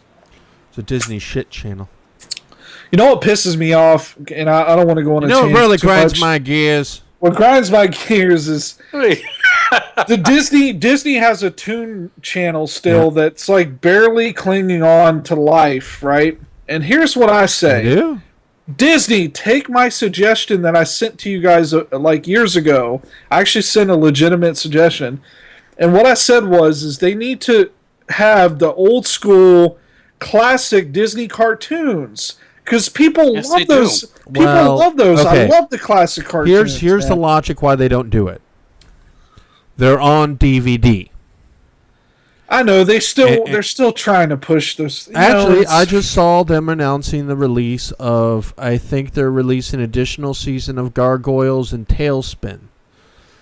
It's a Disney shit channel. You know what pisses me off, and I don't want to go on a tangent. You know what really too grinds much. my gears? What grinds my gears is the Disney has a Toon channel still that's like barely clinging on to life, right? And here's what I say. They do? Disney, take my suggestion that I sent to you guys like years ago. I actually sent a legitimate suggestion. And what I said is they need to have the old school classic Disney cartoons. Because people love those. People love those. Okay. I love the classic cartoons. Here's the logic why they don't do it. They're on DVD. I know they're still trying to push those. Actually, I just saw them announcing the release of. I think they're releasing an additional season of Gargoyles and Tailspin.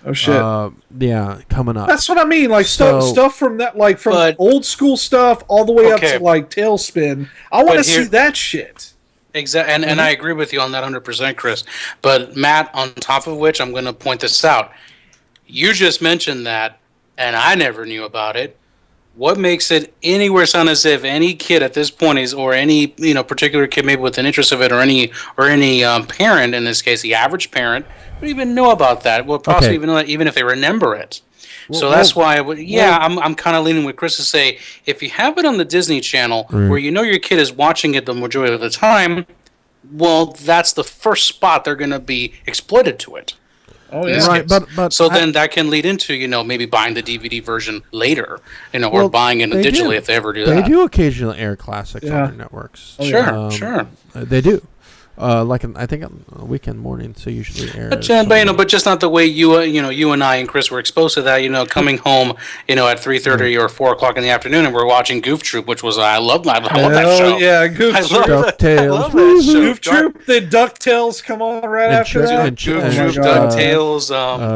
Oh shit! Yeah, coming up. That's what I mean. Like stuff from that, like from old school stuff all the way up to like Tailspin. I want to see that shit. Exactly, and I agree with you on that 100%, Chris. But Matt, on top of which, I'm going to point this out. You just mentioned that, and I never knew about it. What makes it anywhere sound as if any kid at this point is, or any particular kid maybe with an interest of it, or any parent in this case, the average parent, would even know about that? Would possibly even know that, even if they remember it. So that's why I'm kind of leaning with Chris to say, if you have it on the Disney Channel where you know your kid is watching it the majority of the time, well, that's the first spot they're going to be exploited to it. Oh yeah, right. But so then that can lead into maybe buying the DVD version later, or buying it digitally if they ever do that. They do occasionally air classics on their networks. Sure. They do. I think on weekend mornings they usually air. But just not the way you and I and Chris were exposed to that. Coming home, at 3:30 or 4 o'clock in the afternoon, and we're watching Goof Troop, which was I love that show. Yeah, Goof Troop. DuckTales. Goof Troop. The DuckTales come on right after that. Goof Troop, DuckTales,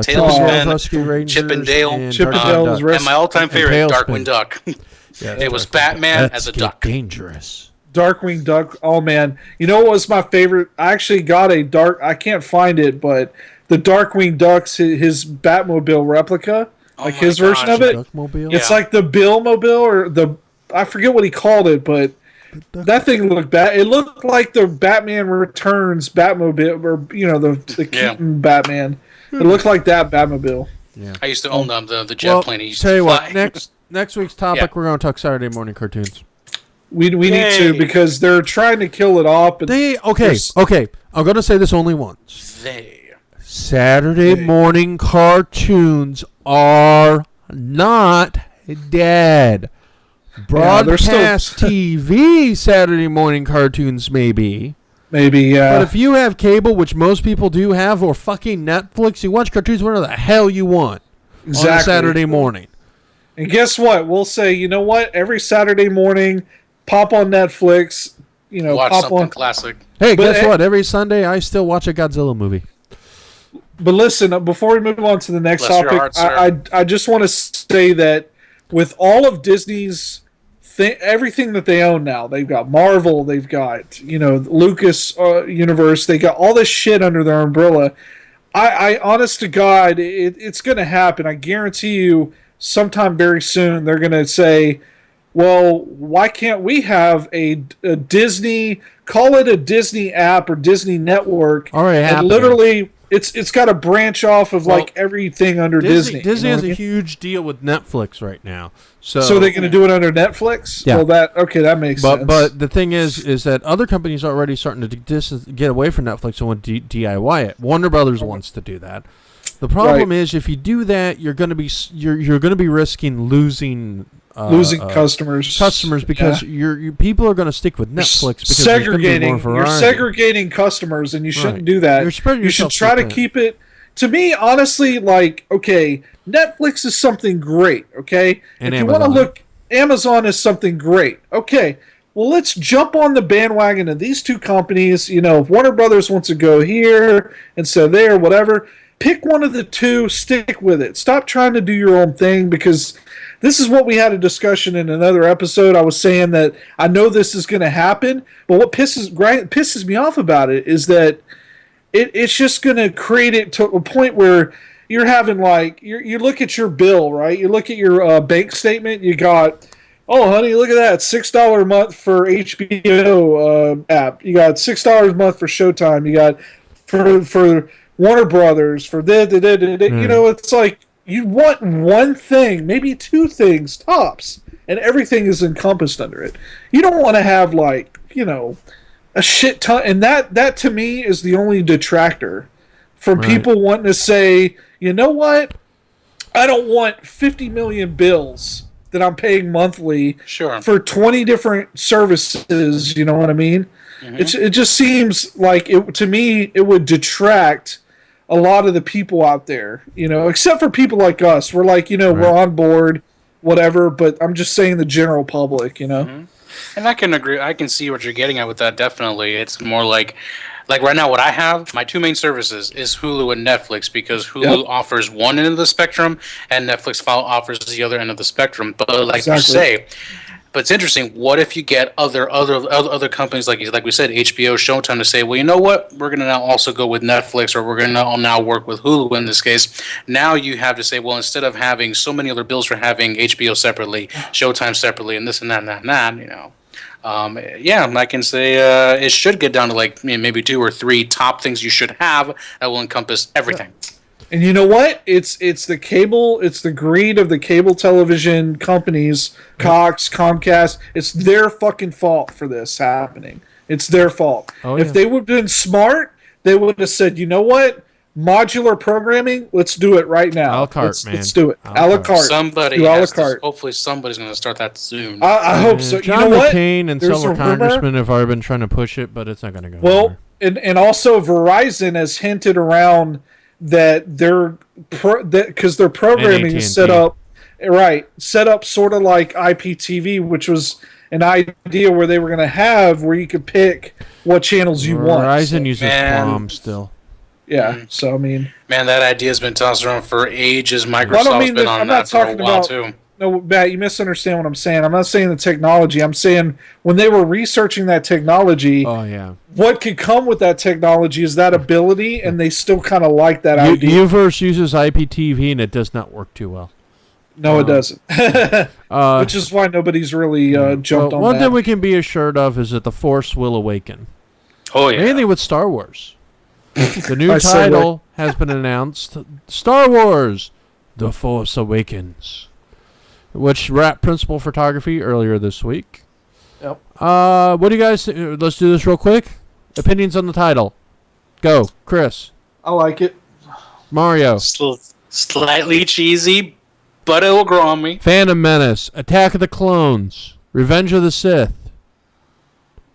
Tailspin, Chip and Dale, and my all-time favorite, Darkwing Duck. It was Batman as a duck. Dangerous. Darkwing Duck. Oh man, you know what was my favorite? I actually got I can't find it, but the Darkwing Duck's his Batmobile replica, his version of it. It's like the Bill-mobile or I forget what he called it, but that thing looked bad. It looked like the Batman Returns Batmobile, or the Keaton Batman. It looked like that Batmobile. Yeah. I used to own the jet plane. He used tell to you fly. what, next week's topic we're going to talk Saturday morning cartoons. We need to, because they're trying to kill it off. But okay. I'm going to say this only once. Saturday morning cartoons are not dead. Broadcast TV Saturday morning cartoons maybe. Maybe, yeah. But if you have cable, which most people do have, or fucking Netflix, you watch cartoons whenever the hell you want on a Saturday morning. And guess what? We'll say, you know what? Every Saturday morning, pop on Netflix, watch pop something on classic. Hey, guess what? Every Sunday, I still watch a Godzilla movie. But listen, before we move on to the next topic, I just want to say that with all of Disney's everything that they own now, they've got Marvel, they've got Lucas Universe, they got all this shit under their umbrella. I honest to God, it's going to happen. I guarantee you, sometime very soon, they're going to say, well, why can't we have a Disney, call it a Disney app or Disney network? All right, and literally, it's got to branch off of everything under Disney. Disney has a huge deal with Netflix right now. So they're going to do it under Netflix? Yeah. Well, that makes sense. But the thing is that other companies are already starting to get away from Netflix and want to DIY it. Warner Brothers wants to do that. The problem is, if you do that, you're going to be risking losing customers because your people are going to stick with Netflix because you're segregating customers, and you shouldn't do that. You should try to keep it. To me, honestly, Netflix is something great. Okay, and if you want to look, Amazon is something great. Okay, well, let's jump on the bandwagon of these two companies. If Warner Brothers wants to go here instead of there, whatever. pick one of the two, stick with it. Stop trying to do your own thing, because this is what we had a discussion in another episode. I was saying that I know this is going to happen, but what pisses me off about it is that it's just going to create it to a point where you're having like you look at your bill, right? You look at your bank statement. You got, oh honey, look at that, $6 a month for HBO app. You got $6 a month for Showtime. You got for Warner Brothers for you know, it's like you want one thing, maybe two things tops, and everything is encompassed under it. You don't want to have like, you know, a shit ton, and that to me is the only detractor from people wanting to say, you know what, I don't want 50 million bills that I'm paying monthly for 20 different services. You know what I mean? Mm-hmm. It just seems like to me it would detract a lot of the people out there, you know, except for people like us. We're like, you know, we're on board, whatever, but I'm just saying the general public, you know. Mm-hmm. And I can agree. I can see what you're getting at with that. Definitely. It's more like right now what I have, my two main services is Hulu and Netflix, because Hulu offers one end of the spectrum and Netflix offers the other end of the spectrum. But like you say, but it's interesting. What if you get other companies like we said, HBO, Showtime, to say, well, you know what, we're going to now also go with Netflix, or we're going to now work with Hulu in this case. Now you have to say, well, instead of having so many other bills for having HBO separately, Showtime separately, and this and that and that and that, you know. I can say it should get down to like maybe 2 or 3 top things you should have that will encompass everything. And you know what? It's the greed of the cable television companies, Cox, Comcast. It's their fucking fault for this happening. It's their fault. If they would have been smart, they would have said, you know what? Modular programming, let's do it right now. A la carte, man. Let's do it. A la carte. Hopefully somebody's going to start that soon. I hope so. John you know McCain and several congressmen have already been trying to push it, but it's not going to go well, and also Verizon has hinted around that because their programming is set up sort of like IPTV, which was an idea where they were going to have where you could pick what channels you want. Verizon uses Plum still. Yeah, so I mean, man, that idea has been tossed around for ages. Microsoft's been on that for a while too. No, Matt, you misunderstand what I'm saying. I'm not saying the technology. I'm saying when they were researching that technology, what could come with that technology is that ability, and they still kind of like that idea. Uverse uses IPTV, and it does not work too well. No, it doesn't. Which is why nobody's really jumped on that. One thing we can be assured of is that the Force will awaken. Oh, yeah. Mainly with Star Wars. The new title has been announced. Star Wars, The Force Awakens. Which wrapped principal photography earlier this week. Yep. What do you guys think? Let's do this real quick. Opinions on the title. Go, Chris. I like it. Mario. Slightly cheesy, but it will grow on me. Phantom Menace. Attack of the Clones. Revenge of the Sith.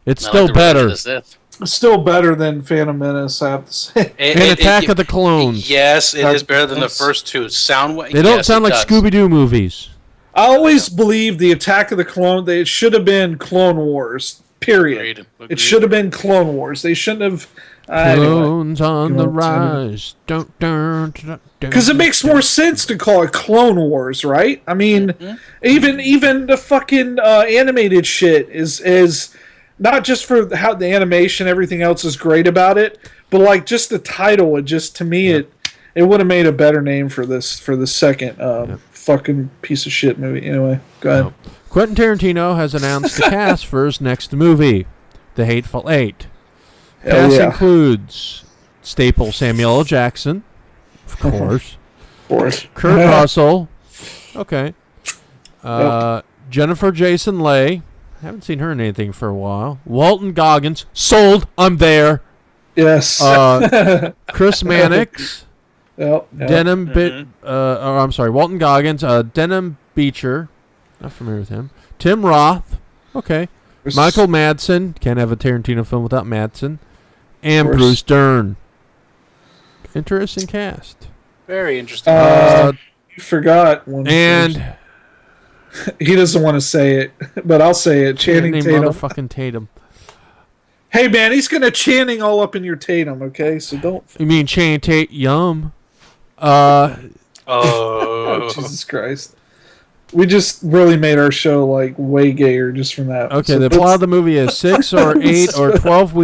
It's still better. It's still better than Phantom Menace, I have to say. Attack of the Clones. Yes, it is better than the first two. They don't sound like Scooby-Doo movies. I always believed the Attack of the Clone, it should have been Clone Wars, period. Agreed. It should have been Clone Wars. They shouldn't have... Clones on the rise. Because it makes more sense to call it Clone Wars, right? I mean, even the fucking animated shit is not just for how the animation, everything else is great about it, but like just the title, it just, to me, it would have made a better name for the second fucking piece of shit movie. Anyway, go ahead. Quentin Tarantino has announced the cast for his next movie, The Hateful Eight. Cast includes staple Samuel L. Jackson, of course. Kurt Russell. Okay. Jennifer Jason Leigh. Haven't seen her in anything for a while. Walton Goggins. Sold. I'm there. Yes. Chris Mannix. Walton Goggins. Denham Beecher. Not familiar with him. Tim Roth. Okay. Michael Madsen. Can't have a Tarantino film without Madsen. And Bruce Dern. Interesting cast. Very interesting. You forgot one. And he doesn't want to say it, but I'll say it. Channing Tatum. Motherfucking Tatum. Hey man, he's gonna Channing all up in your Tatum. Okay, so don't. You mean Channing Tate? Yum. Oh, Jesus Christ. We just really made our show like way gayer just from that. Okay, So the plot of the movie is 6 or 8 or 12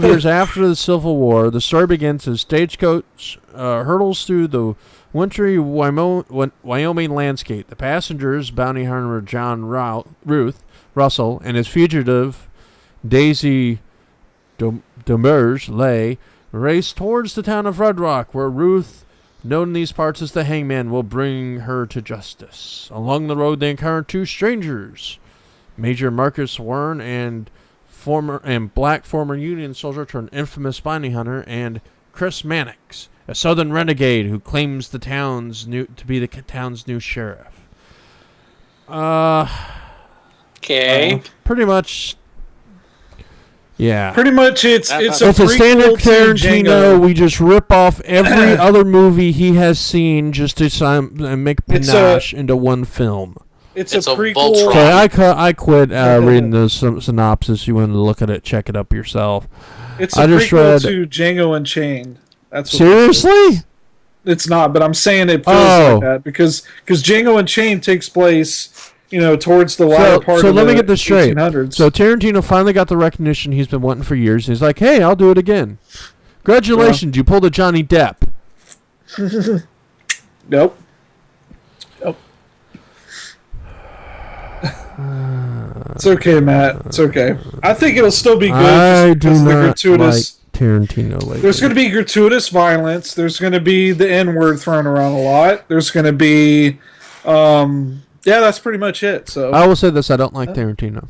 years after the Civil War. The story begins as Stagecoach hurtles through the wintry Wyoming landscape. The passengers, bounty hunter John Russell, and his fugitive Daisy Demerge Lay race towards the town of Red Rock, where Ruth, known in these parts as the Hangman, will bring her to justice. Along the road, they encounter two strangers, Major Marcus Warren and black former Union soldier turned infamous bounty hunter, and Chris Mannix, a Southern renegade who claims the town's new sheriff. Okay. Pretty much. Yeah. pretty much it's a It's a standard prequel to Tarantino. Django. We just rip off every other movie he has seen just to make panache into one film. It's It's a a prequel. Voltron. I quit reading the synopsis. You want to look at it, check it up yourself. It's I a just prequel read- to Django Unchained. That's what Seriously? It's not, but I'm saying it feels Oh. like that because Django Unchained takes place, towards the latter part So of let me the get this straight. 1800s. So Tarantino finally got the recognition he's been wanting for years. He's like, hey, I'll do it again. Congratulations, you pulled a Johnny Depp. Nope. It's okay, Matt. It's okay. I think it'll still be good. I just do because of the not like gratuitous. Tarantino lately. There's going to be gratuitous violence. There's going to be the N word thrown around a lot. There's going to be, yeah, that's pretty much it. So I will say this: I don't like Tarantino.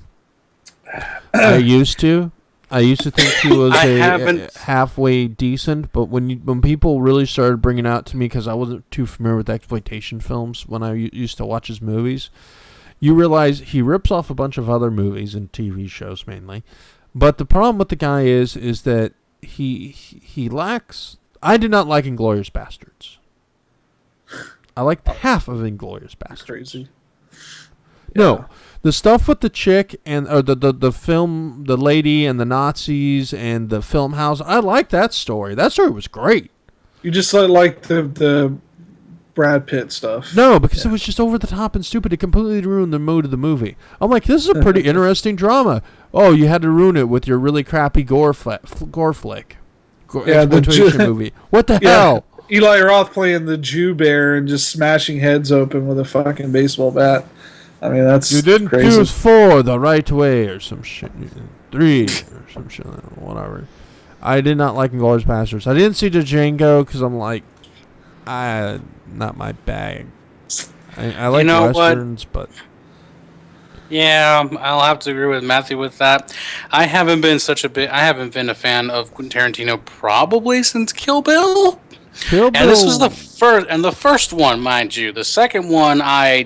I used to think he was I a haven't- halfway decent, but when people really started bringing it out to me, because I wasn't too familiar with exploitation films when I used to watch his movies, you realize he rips off a bunch of other movies and TV shows mainly. But the problem with the guy is that he lacks. I did not like Inglourious Bastards. I liked half of Inglourious Bastards. crazy. No, the stuff with the chick and the film, the lady and the Nazis and the film house. I liked that story. That story was great. You just like the Brad Pitt stuff. No, because it was just over the top and stupid. It completely ruined the mood of the movie. I'm like, this is a pretty interesting drama. Oh, you had to ruin it with your really crappy gore flick. Yeah, the exploitation movie. What the hell? Eli Roth playing the Jew bear and just smashing heads open with a fucking baseball bat. I mean, that's You didn't crazy. choose 4 the right way or some shit. 3 or some shit. Whatever. I did not like Inglourious Bastards. I didn't see the Django because I'm like, not my bag. I like know what? westerns, but Yeah, I'll have to agree with Matthew with that. I haven't been a fan of Quentin Tarantino probably since Kill Bill. Kill Bill. And this was the first one, mind you. The second one I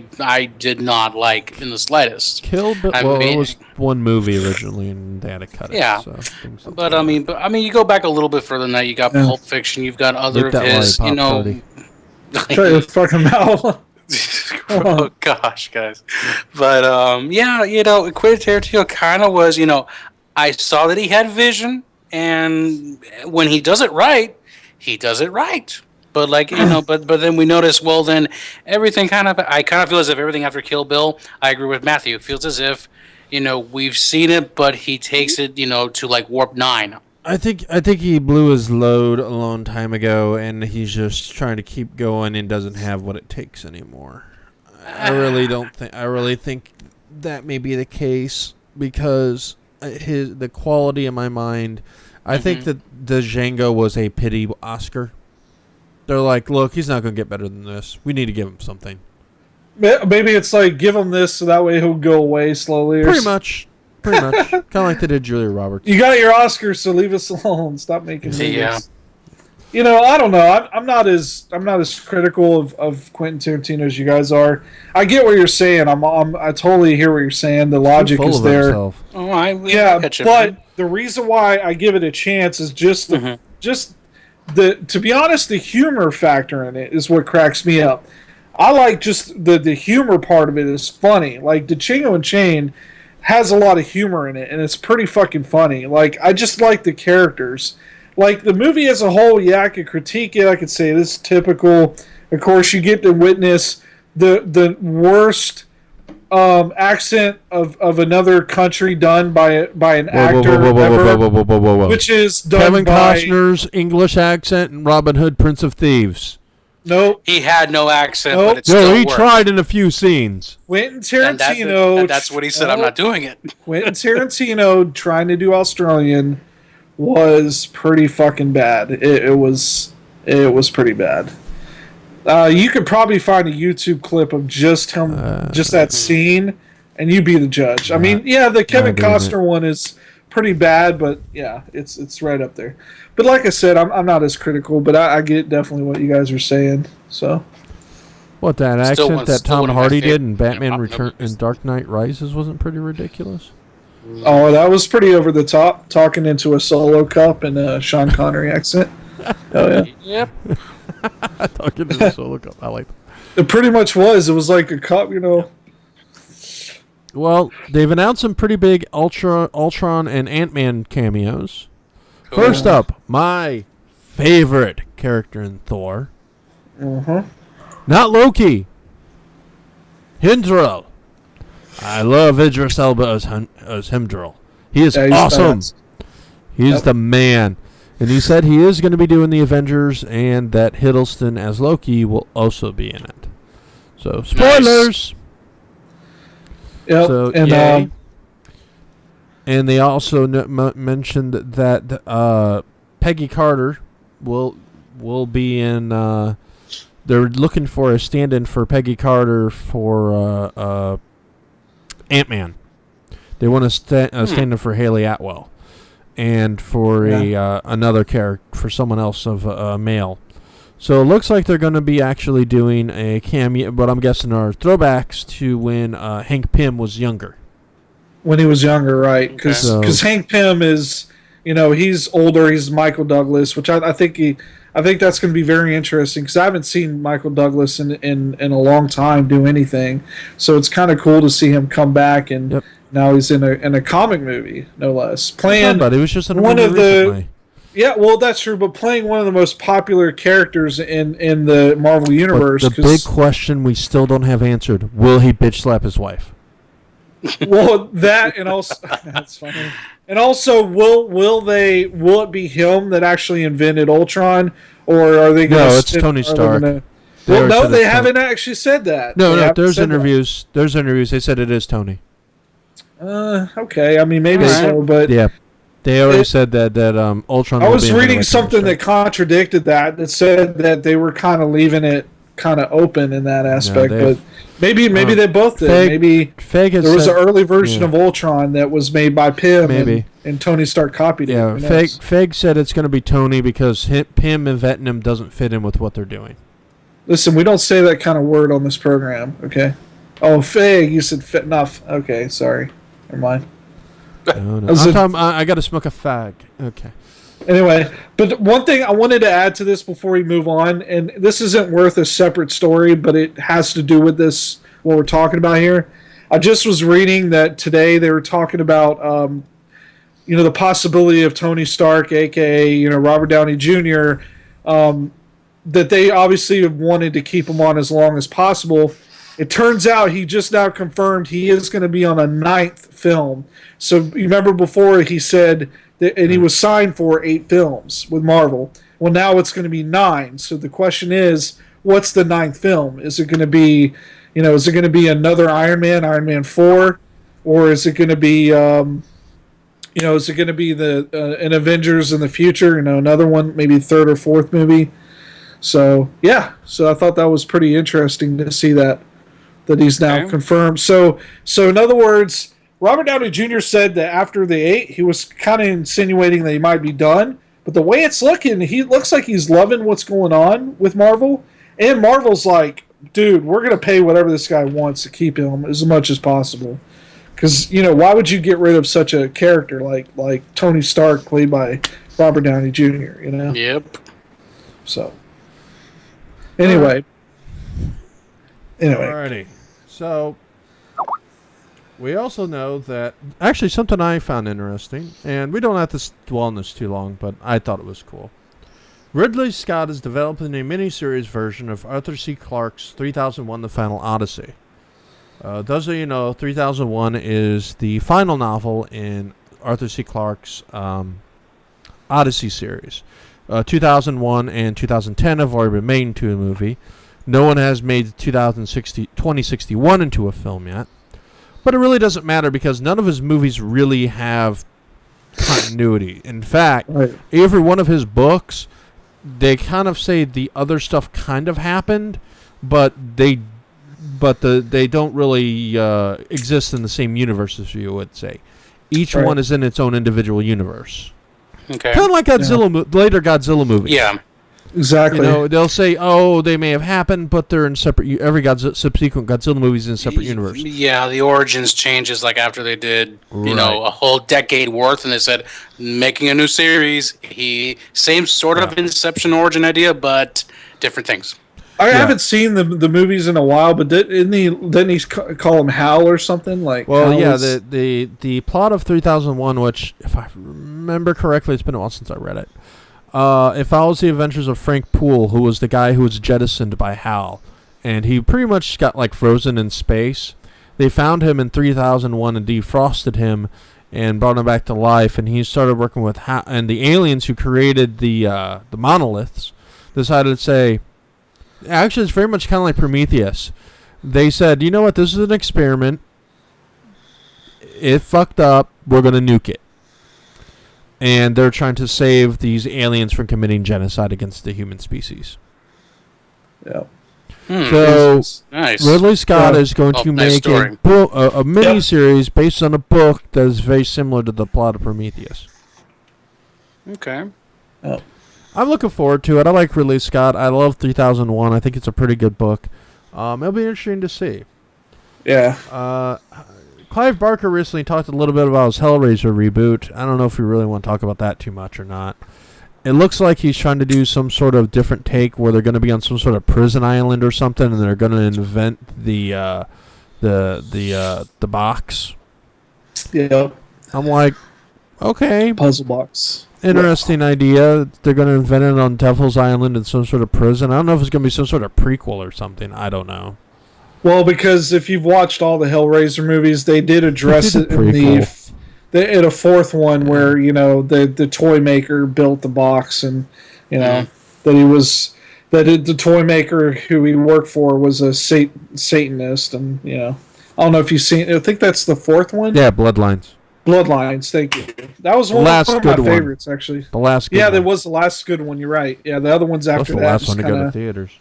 did not like in the slightest. Kill Bill. I Well, mean- it was one movie originally, and they had to cut it. Yeah. So things like But that. I mean, you go back a little bit further than that. You got Pulp Fiction. You've got other Lick of that his. lollipop, Carty. Try to fuck him out. Oh gosh, guys. But yeah, Quentin Tarantino kind of was. I saw that he had vision, and when he does it right, he does it right. But but then we notice. Well, then everything I kind of feel as if everything after Kill Bill. I agree with Matthew. It feels as if we've seen it, but he takes it to like warp 9. I think he blew his load a long time ago, and he's just trying to keep going and doesn't have what it takes anymore. I really think that may be the case because the quality in my mind. I think that the Django was a pity Oscar. They're like, look, he's not going to get better than this. We need to give him something. Maybe it's like give him this so that way he'll go away slowly. Pretty much. Kind of like they did Julia Roberts. You got your Oscar, so leave us alone. Stop making movies. Yeah. I don't know. I'm not as critical of Quentin Tarantino as you guys are. I get what you're saying. I totally hear what you're saying. The logic Full is of there. himself. Oh, Yeah, catch it, but man. the reason why I give it a chance is just to be honest, the humor factor in it is what cracks me up. I like just the humor part of it is funny. Like the Django Unchained has a lot of humor in it, and it's pretty fucking funny. Like I just like the characters. like the movie as a whole, yeah, I could critique it. I could say this is typical. Of course, you get to witness the worst accent of another country done by an actor ever, which is done Kevin by Costner's English accent in Robin Hood, Prince of Thieves. Nope. He had no accent, Nope. but it still No, he worked. tried in a few scenes. Quentin And Tarantino. that's what he said. I'm not doing it. Quentin Tarantino trying to do Australian was pretty fucking bad. It was pretty bad. You could probably find a YouTube clip of just him, just that scene, and you be the judge. I mean, yeah, the Kevin Costner one is pretty bad, but yeah, it's right up there. But like I said, I'm not as critical, but I get definitely what you guys are saying. So What, that Still accent one- that still Tom one of my Hardy favorite- did in Batman yeah, Return and Dark Knight Rises wasn't pretty ridiculous? oh, that was pretty over the top, talking into a solo cup in a Sean Connery accent. Oh yeah. Yep. Talking to the solo cup. I like that. It pretty much was. It was like a cup, you know. Well, they've announced some pretty big Ultron and Ant-Man cameos. First up, my favorite character in Thor. Not Loki. Himdall. I love Idris Elba as Himdall. He is Yeah, he's awesome. badass. He's the man. And he said he is going to be doing the Avengers and that Hiddleston as Loki will also be in it. So, spoilers! Yep. So, and yay. And they also mentioned that Peggy Carter will be in. They're looking for a stand-in for Peggy Carter for Ant-Man. They want a stand-in for Haley Atwell, and for another character, for someone else of a male. So it looks like they're going to be actually doing a cameo, but I'm guessing are throwbacks to when Hank Pym was younger. when he was younger, right? Because Okay. Hank Pym is, he's older. He's Michael Douglas, which I think that's going to be very interesting because I haven't seen Michael Douglas in a long time do anything. So it's kind of cool to see him come back, and now he's in a comic movie, no less, playing. But he was just in a one movie of the. recently. Yeah, well, that's true, but playing one of the most popular characters in the Marvel Universe. But the big question we still don't have answered: will he bitch slap his wife? Well, that and also that's funny. And also, will it be him that actually invented Ultron, or are they going to? No, it's Tony Stark. Well, already no, said they it's haven't actually said that. No, They no. haven't There's said that. interviews. There's interviews. They said it is Tony. Okay. I mean, maybe All right. so, but Yeah, they already said that Ultron. I will was be in reading Tony something Stark. that contradicted that said that they were kind of leaving it kind of open in that aspect, they've- but maybe they both did. Feig- Maybe Feig has there was said- an early version yeah. of Ultron that was made by Pym, Maybe. and Tony Stark copied it. Yeah, Who knows? Feig said it's going to be Tony because Pym inventing him doesn't fit in with what they're doing. Listen, we don't say that kind of word on this program, okay? Oh, Fag, you said fit enough. Okay, sorry. Never mind. No, no. Was it- I got to smoke a fag. Okay. Anyway, but one thing I wanted to add to this before we move on, and this isn't worth a separate story, but it has to do with this, what we're talking about here. I just was reading that today they were talking about, the possibility of Tony Stark, a.k.a., Robert Downey Jr., that they obviously have wanted to keep him on as long as possible. It turns out he just now confirmed he is going to be on a 9th film. So you remember before he said that, and he was signed for 8 films with Marvel. Well, now it's going to be 9. So the question is, what's the 9th film? Is it going to be, is it going to be another Iron Man 4, or is it going to be, is it going to be an Avengers in the future? Another one, maybe 3rd or 4th movie. So yeah, so I thought that was pretty interesting to see that he's now confirmed. So in other words, Robert Downey Jr. said that after the 8, he was kind of insinuating that he might be done. But the way it's looking, he looks like he's loving what's going on with Marvel. And Marvel's like, dude, we're going to pay whatever this guy wants to keep him as much as possible. Because, why would you get rid of such a character like Tony Stark, played by Robert Downey Jr., Yep. So, anyway. Alrighty. So, We also know that actually something I found interesting, and we don't have to dwell on this too long, but I thought it was cool. Ridley Scott is developing a miniseries version of Arthur C. Clarke's 3001: The Final Odyssey. Those of you know, 3001 is the final novel in Arthur C. Clarke's Odyssey series. 2001 and 2010 have already been made into a movie. No one has made 2061 into a film yet. But it really doesn't matter because none of his movies really have continuity. In fact, every one of his books, they kind of say the other stuff kind of happened, but they don't really exist in the same universe as you would say. Each one is in its own individual universe. Okay. Kind of like Godzilla, later Godzilla movies. Yeah. Exactly. You know, they'll say, "Oh, they may have happened, but they're in separate." Every subsequent Godzilla movie is in a separate universe. Yeah, the origins changes like after they did, you know, a whole decade worth, and they said making a new series. Same sort of Inception origin idea, but different things. I haven't seen the movies in a while, but didn't he call him Hal or something like? Well, Hal yeah, is- the plot of 3001, which if I remember correctly, it's been a while since I read it. It follows the adventures of Frank Poole, who was the guy who was jettisoned by Hal, and he pretty much got like frozen in space. They found him in 3001 and defrosted him and brought him back to life, and he started working with Hal, and the aliens who created the monoliths decided to say, actually, it's very much kind of like Prometheus. They said, you know what, this is an experiment. It fucked up. We're going to nuke it. And they're trying to save these aliens from committing genocide against the human species. Yeah. So Nice. Ridley Scott is going to nice make story. a mini-series based on a book that is very similar to the plot of Prometheus. Okay. I'm looking forward to it. I like Ridley Scott. I love 3001. I think it's a pretty good book. It'll be interesting to see. Yeah. Clive Barker recently talked a little bit about his Hellraiser reboot. I don't know if we really want to talk about that too much or not. It looks like he's trying to do some sort of different take where they're going to be on some sort of prison island or something, and they're going to invent the box. Yeah. I'm like, okay, Puzzle box. interesting idea. They're going to invent it on Devil's Island in some sort of prison. I don't know if it's going to be some sort of prequel or something. I don't know. Well, because if you've watched all the Hellraiser movies, they did address it in in a fourth one where, you know, the toy maker built the box, and, you know, the toy maker who he worked for was a Satanist, and, you know, I don't know if you've seen. I think that's the fourth one. Yeah, Bloodlines. Bloodlines. Thank you. That was one of my favorites, actually. The last good Yeah, one. that was the last good one. You're right. Yeah, the other ones after That's the that. last one to go to theaters.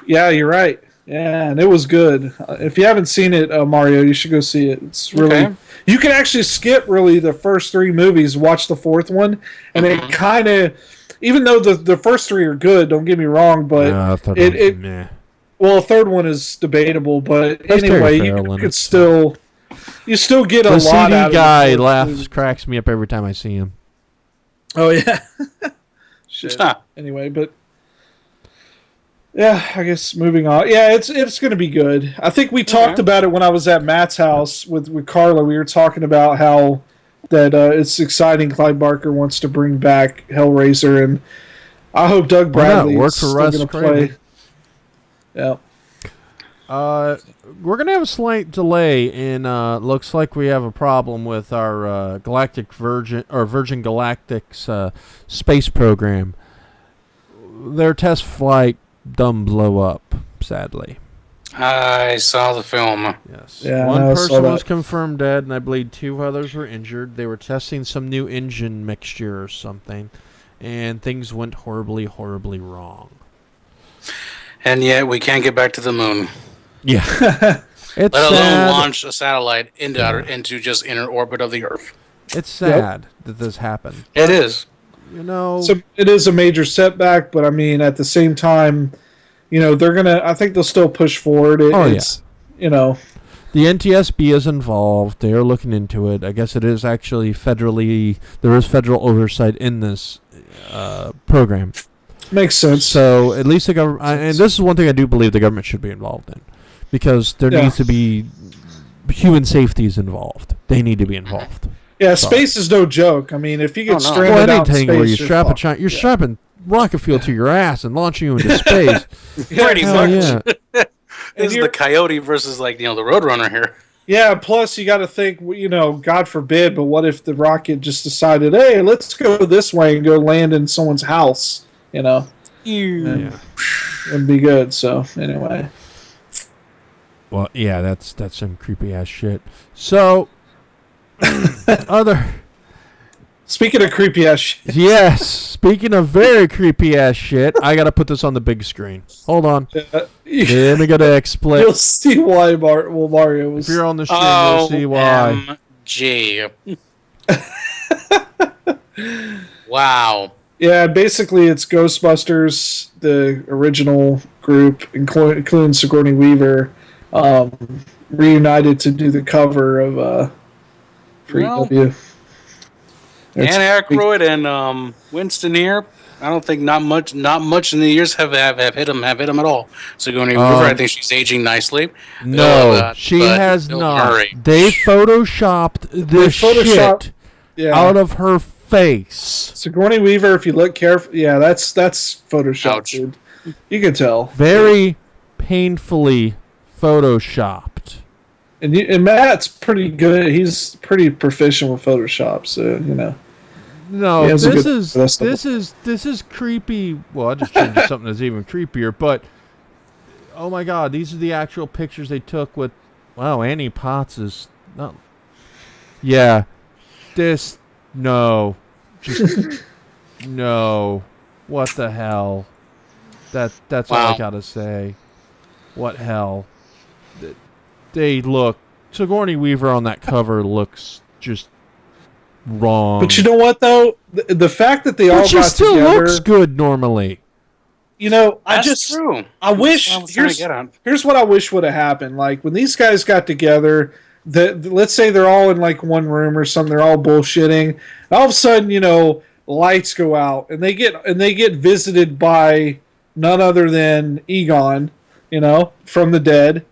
Yeah, you're right. Yeah, and it was good. If you haven't seen it, Mario, you should go see it. It's really. Okay. You can actually skip really the first three movies, watch the fourth one, and it kind of, even though the first three are good, don't get me wrong, but well, the third one is debatable, but That's anyway, Terry you Farrell in could it. still get a The lot CD out of guy the fourth laughs, movie. cracks me up every time I see him. Oh yeah. Shit. Huh. Anyway, but yeah, I guess moving on. Yeah, it's going to be good. I think we talked about it when I was at Matt's house with Carla. We were talking about how that it's exciting. Clive Barker wants to bring back Hellraiser, and I hope Doug Why not? Bradley Work is for still Russ going to Craven. play. Yeah. We're gonna have a slight delay in. Looks like we have a problem with our Virgin Galactic's space program. Their test flight done blow up, sadly. I saw the film. Yes. Yeah, One I saw person that. was confirmed dead, and I believe 2 others were injured. They were testing some new engine mixture or something, and things went horribly, horribly wrong. And yet we can't get back to the moon. Yeah. It's Let alone sad. launch a satellite into just inner orbit of the Earth. It's sad that this happened. It is. You know. So it is a major setback, but I mean, at the same time, you know, I think they'll still push forward. It's, you know. The NTSB is involved. They are looking into it. I guess it is actually there is federal oversight in this program. Makes sense. So at least the government, and this is one thing I do believe the government should be involved in, because there needs to be human safety is involved. They need to be involved. Yeah, space is no joke. I mean, if you get no. stranded Well, out in anything space, where you you're you're strapping rocket fuel to your ass and launching you into space. Pretty Hell much. yeah. This is the Coyote versus the Roadrunner here. Yeah, plus you got to think, God forbid, but what if the rocket just decided, hey, let's go this way and go land in someone's house, Yeah. It'd be good. So, anyway. Well, yeah, that's some creepy ass shit. So, Speaking of creepy ass shit. yes, speaking of very creepy ass shit, I gotta put this on the big screen. Hold on. Let me go to XSplit. You'll see why Mario was. If you're on the stream, you'll see why. OMG. Wow. Yeah, basically it's Ghostbusters, the original group, including Sigourney Weaver, reunited to do the cover of for EW. Dan Aykroyd and Winston here. I don't think not much in the years have hit him at all. Sigourney Weaver, I think she's aging nicely. No, she has Bill not. Murray. They photoshopped the shit out of her face. Sigourney Weaver, if you look carefully, yeah, that's Photoshop, Ouch. dude. You can tell. Very painfully photoshopped. And Matt's pretty good. He's pretty proficient with Photoshop, so No, He has a this is creepy. Well, I just changed it to something that's even creepier. But oh my God, these are the actual pictures they took with. Wow, Annie Potts is not. Yeah, just no. What the hell? That's all I gotta say. What hell? They look. Sigourney Weaver on that cover looks just wrong. But you know what though? The fact that they all she got still together, looks good normally. That's true. I wish. Here's what I wish would have happened. Like when these guys got together, let's say they're all in like one room or something. They're all bullshitting. And all of a sudden, lights go out, and they get visited by none other than Egon, from the dead,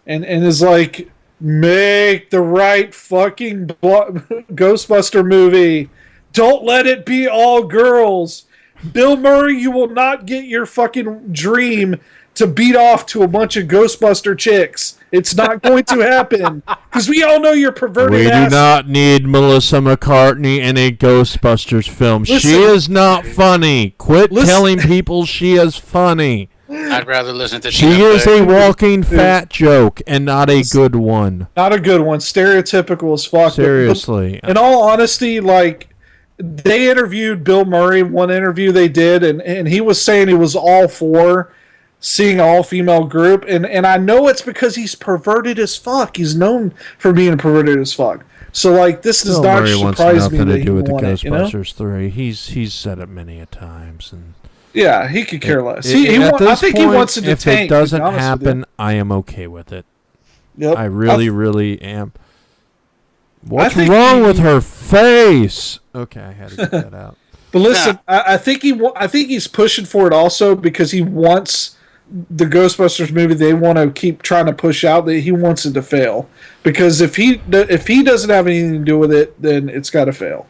and is like, make the right fucking Ghostbuster movie. Don't let it be all girls. Bill Murray, you will not get your fucking dream to beat off to a bunch of Ghostbuster chicks. It's not going to happen. Because we all know you're perverted. We do not need Melissa McCartney in a Ghostbusters film. She is not funny. Quit telling people she is funny. I'd rather listen to She is a walking fat joke and not a good one. Not a good one. Stereotypical as fuck. Seriously. In all honesty, like, they interviewed Bill Murray, one interview they did, and he was saying he was all for seeing an all-female group, and I know it's because he's perverted as fuck. He's known for being perverted as fuck. So, like, this does Bill not Murray wants surprise me nothing that to do with the want it, Ghostbusters 3. He's said it many a times, and yeah, he could care less. I think he wants it to if tank. If it doesn't happen, I am okay with it. Yep. I really am. What's wrong with her face? Okay, I had to get that out. But listen, I think he's pushing for it also because he wants the Ghostbusters movie. They want to keep trying to push out that he wants it to fail, because if he doesn't have anything to do with it, then it's got to fail.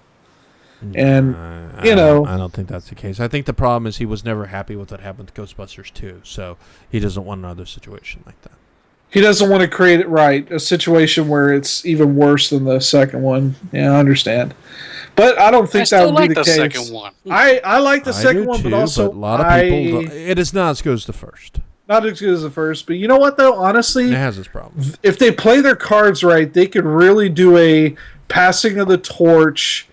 And I don't think that's the case. I think the problem is he was never happy with what happened to Ghostbusters 2, so he doesn't want another situation like that. He doesn't want to create a situation where it's even worse than the second one. Yeah, I understand. But I don't think that would be the case. Second one. I like the second one, too, but also a lot of people don't. It is not as good as the first. Not as good as the first. But you know what, though? Honestly, it has its problems. If they play their cards right, they could really do a passing of the torch,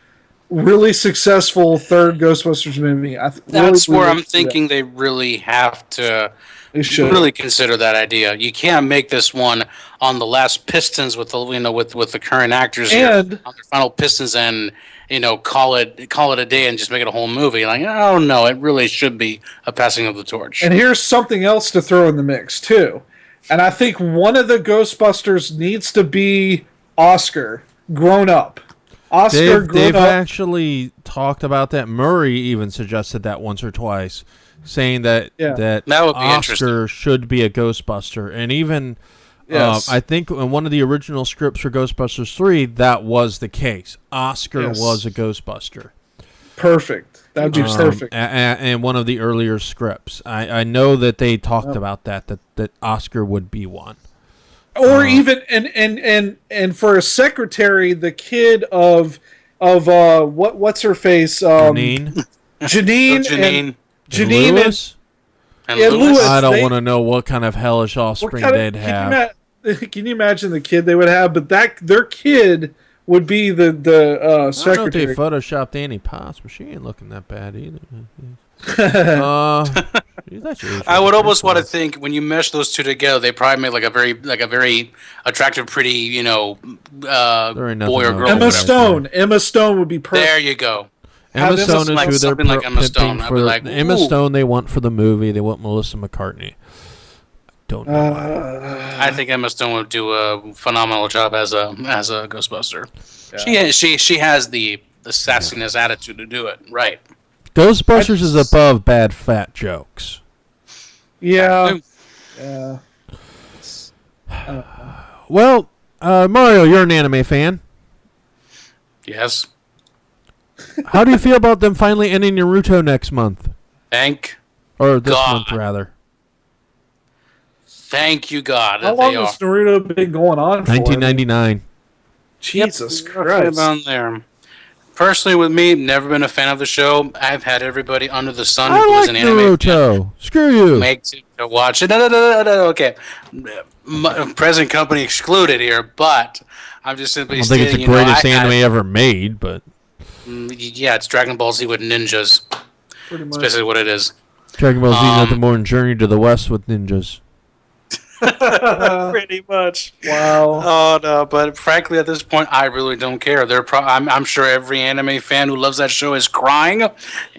really successful third Ghostbusters movie. That's where I'm thinking they really have to really consider that idea. You can't make this one on the last Pistons with the with the current actors here, on their final Pistons, and call it a day and just make it a whole movie. Like, oh no, it really should be a passing of the torch. And here's something else to throw in the mix too. And I think one of the Ghostbusters needs to be Oscar grown up. They've actually talked about that. Murray even suggested that once or twice, saying that that would be Oscar should be a Ghostbuster, and even Yes. I think in one of the original scripts for Ghostbusters 3, that was the case. Oscar Yes. was a Ghostbuster. Perfect. That would be perfect. And one of the earlier scripts. I know that they talked about that Oscar would be one. Or even and for a secretary, the kid of what's her face? Janine? Janine And Lewis? And Yeah, Lewis. Lewis. I don't they- want to know what kind of hellish offspring they'd have. Can you imagine the kid they would have? But their kid would be the I don't know if they secretary. photoshopped Annie Potts, but she ain't looking that bad either. She's actually I would almost want to think when you mesh those two together, they probably make like a very attractive, pretty, There ain't nothing boy or wrong girl. with Emma whatever. Stone. Emma Stone would be perfect. There you go. Emma Have Stone is like who they're something like Emma Stone. pimping I'd for. be like, Emma ooh. Stone they want for the movie. They want Melissa McCartney. Don't know why. I think Emma Stone would do a phenomenal job as a Ghostbuster. She has the sassiness attitude to do it right. Ghostbusters is above bad fat jokes. Yeah. Yeah. Well, Mario, you're an anime fan. Yes. How do you feel about them finally ending Naruto next month? Thank Or this God. month, rather. Thank you, God, How that long they are. has Naruto been going on for? 1999. Jesus Yep, Christ. Around there. Personally, with me, never been a fan of the show. I've had everybody under the sun I who was like an anime fan Naruto. Screw you. make to watch it. No, okay. Present company excluded here, but I'm just simply I don't think it's stating, the greatest anime ever made, but yeah, it's Dragon Ball Z with ninjas. Pretty That's much. basically what it is. Dragon Ball Z nothing more than Journey to the West with ninjas. Pretty much. Wow. Oh no, but frankly, at this point, I really don't care. I'm sure every anime fan who loves that show is crying.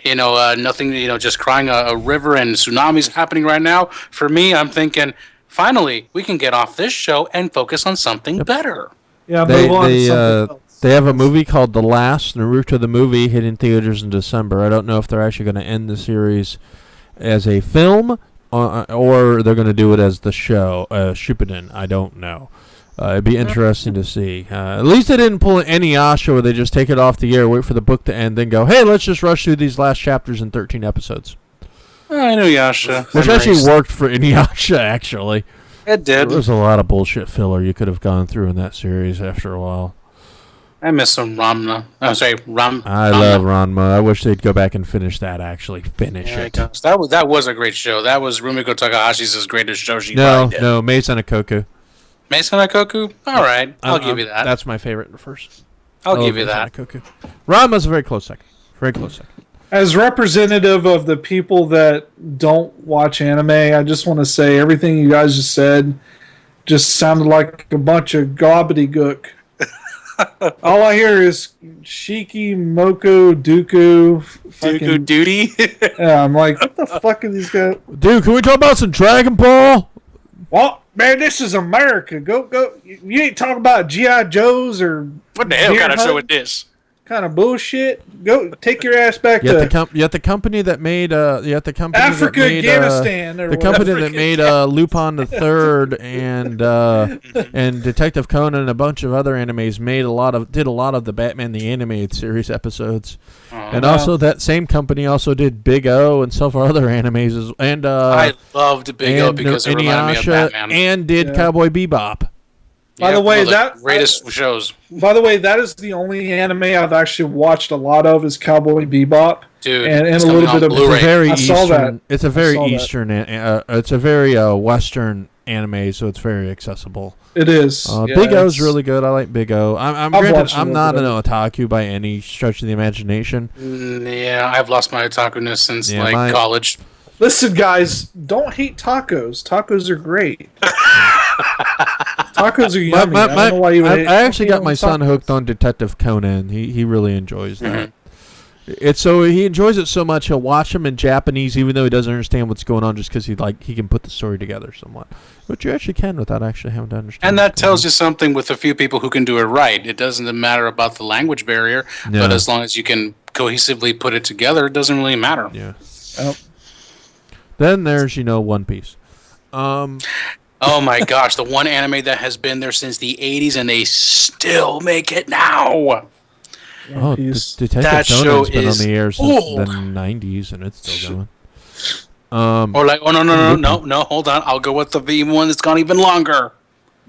Nothing. Just crying a river and tsunamis happening right now. For me, I'm thinking, finally, we can get off this show and focus on something better. Yeah, They move on to something else. they have a movie called The Last Naruto the movie hitting theaters in December. I don't know if they're actually going to end the series as a film or they're going to do it as the show Shippuden. I don't know. It'd be interesting to see. At least they didn't pull an Inuyasha where they just take it off the air, wait for the book to end, then go, hey, let's just rush through these last chapters in 13 episodes. I know Yasha. Which actually worked for Inuyasha, actually. It did. There was a lot of bullshit filler you could have gone through in that series after a while. I miss some Ramna. I'm sorry, I love Ranma. I wish they'd go back and finish that, actually. Finish Yeah, it. that was a great show. That was Rumiko Takahashi's greatest show she No, probably did. no, Mace and Koku. Mason Koku? All right. I'll give you that. That's my favorite first. I'll I give love you that. Mace and Koku. Ranma's a very close second. Very close second. As representative of the people that don't watch anime, I just want to say everything you guys just said just sounded like a bunch of gobbledygook. All I hear is Shiki, Moko, Dooku. Dooku Duty? Yeah, I'm like, what the fuck are these guys? Dude, can we talk about some Dragon Ball? Well, man, this is America. Go. You ain't talking about G.I. Joes or What the hell Deer kind of show Hunt? is this? Kind of bullshit. Go take your ass back Yet to the company that made Africa, that made, Afghanistan, or the company whatever. that made Lupin the Third and Detective Conan and a bunch of other animes did a lot of the Batman the Animated Series episodes, and also that same company also did Big O and several other animes and I loved Big O because it reminded me of Inuyasha Batman. and did Yeah. Cowboy Bebop. By the way, one of that- greatest shows, By the way, that is the only anime I've actually watched a lot of is Cowboy Bebop. dude. and it's a coming little on bit of- It's a Blu-ray. very I saw eastern. that. It's a very saw that. eastern. It's a very western anime, so it's very accessible. It is. Yeah, Big O's it's- really good. I like Big O. I'm I've granted, watched a I'm little not bit an of otaku by any stretch of the imagination. Yeah, I've lost my otaku-ness since Yeah, my- college. Listen, guys, don't hate tacos. Tacos are great. Tacos are yummy. I don't know why you would hate- I actually got my hate son tacos. hooked on Detective Conan. He really enjoys that. Mm-hmm. It's so he enjoys it so much he'll watch them in Japanese even though he doesn't understand what's going on just because he can put the story together somewhat. But you actually can without actually having to understand. And that tells you something with a few people who can do it right. It doesn't matter about the language barrier, but as long as you can cohesively put it together, it doesn't really matter. Yeah. Oh. Then there's One Piece. Oh my gosh, the one anime that has been there since the 80s and they still make it now. Oh, Peace. Detective That show Conan's been on is the air since old. the 90s, and it's still going. Or like, oh no, hold on. I'll go with the one that's gone even longer.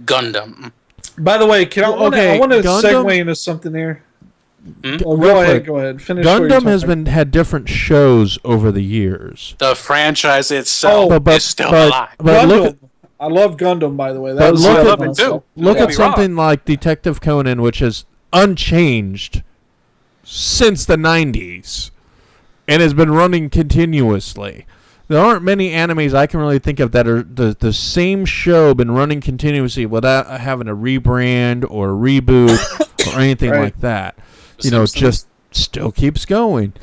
Gundam. By the way, I want to Gundam- segue into something there. Oh, Real quick, go ahead. Finish. what you're Gundam has talking had different shows over the years. The franchise itself but- is still but- alive. But look Gundam. at I love Gundam, by the way. But That was look the at- other love one. it too. look Don't at get me wrong. something like Detective Conan, which is unchanged since the 90s and has been running continuously. There aren't many animes I can really think of that are the same show been running continuously without having a rebrand or a reboot or anything Right. like that. The You know, Simpsons. just still keeps going.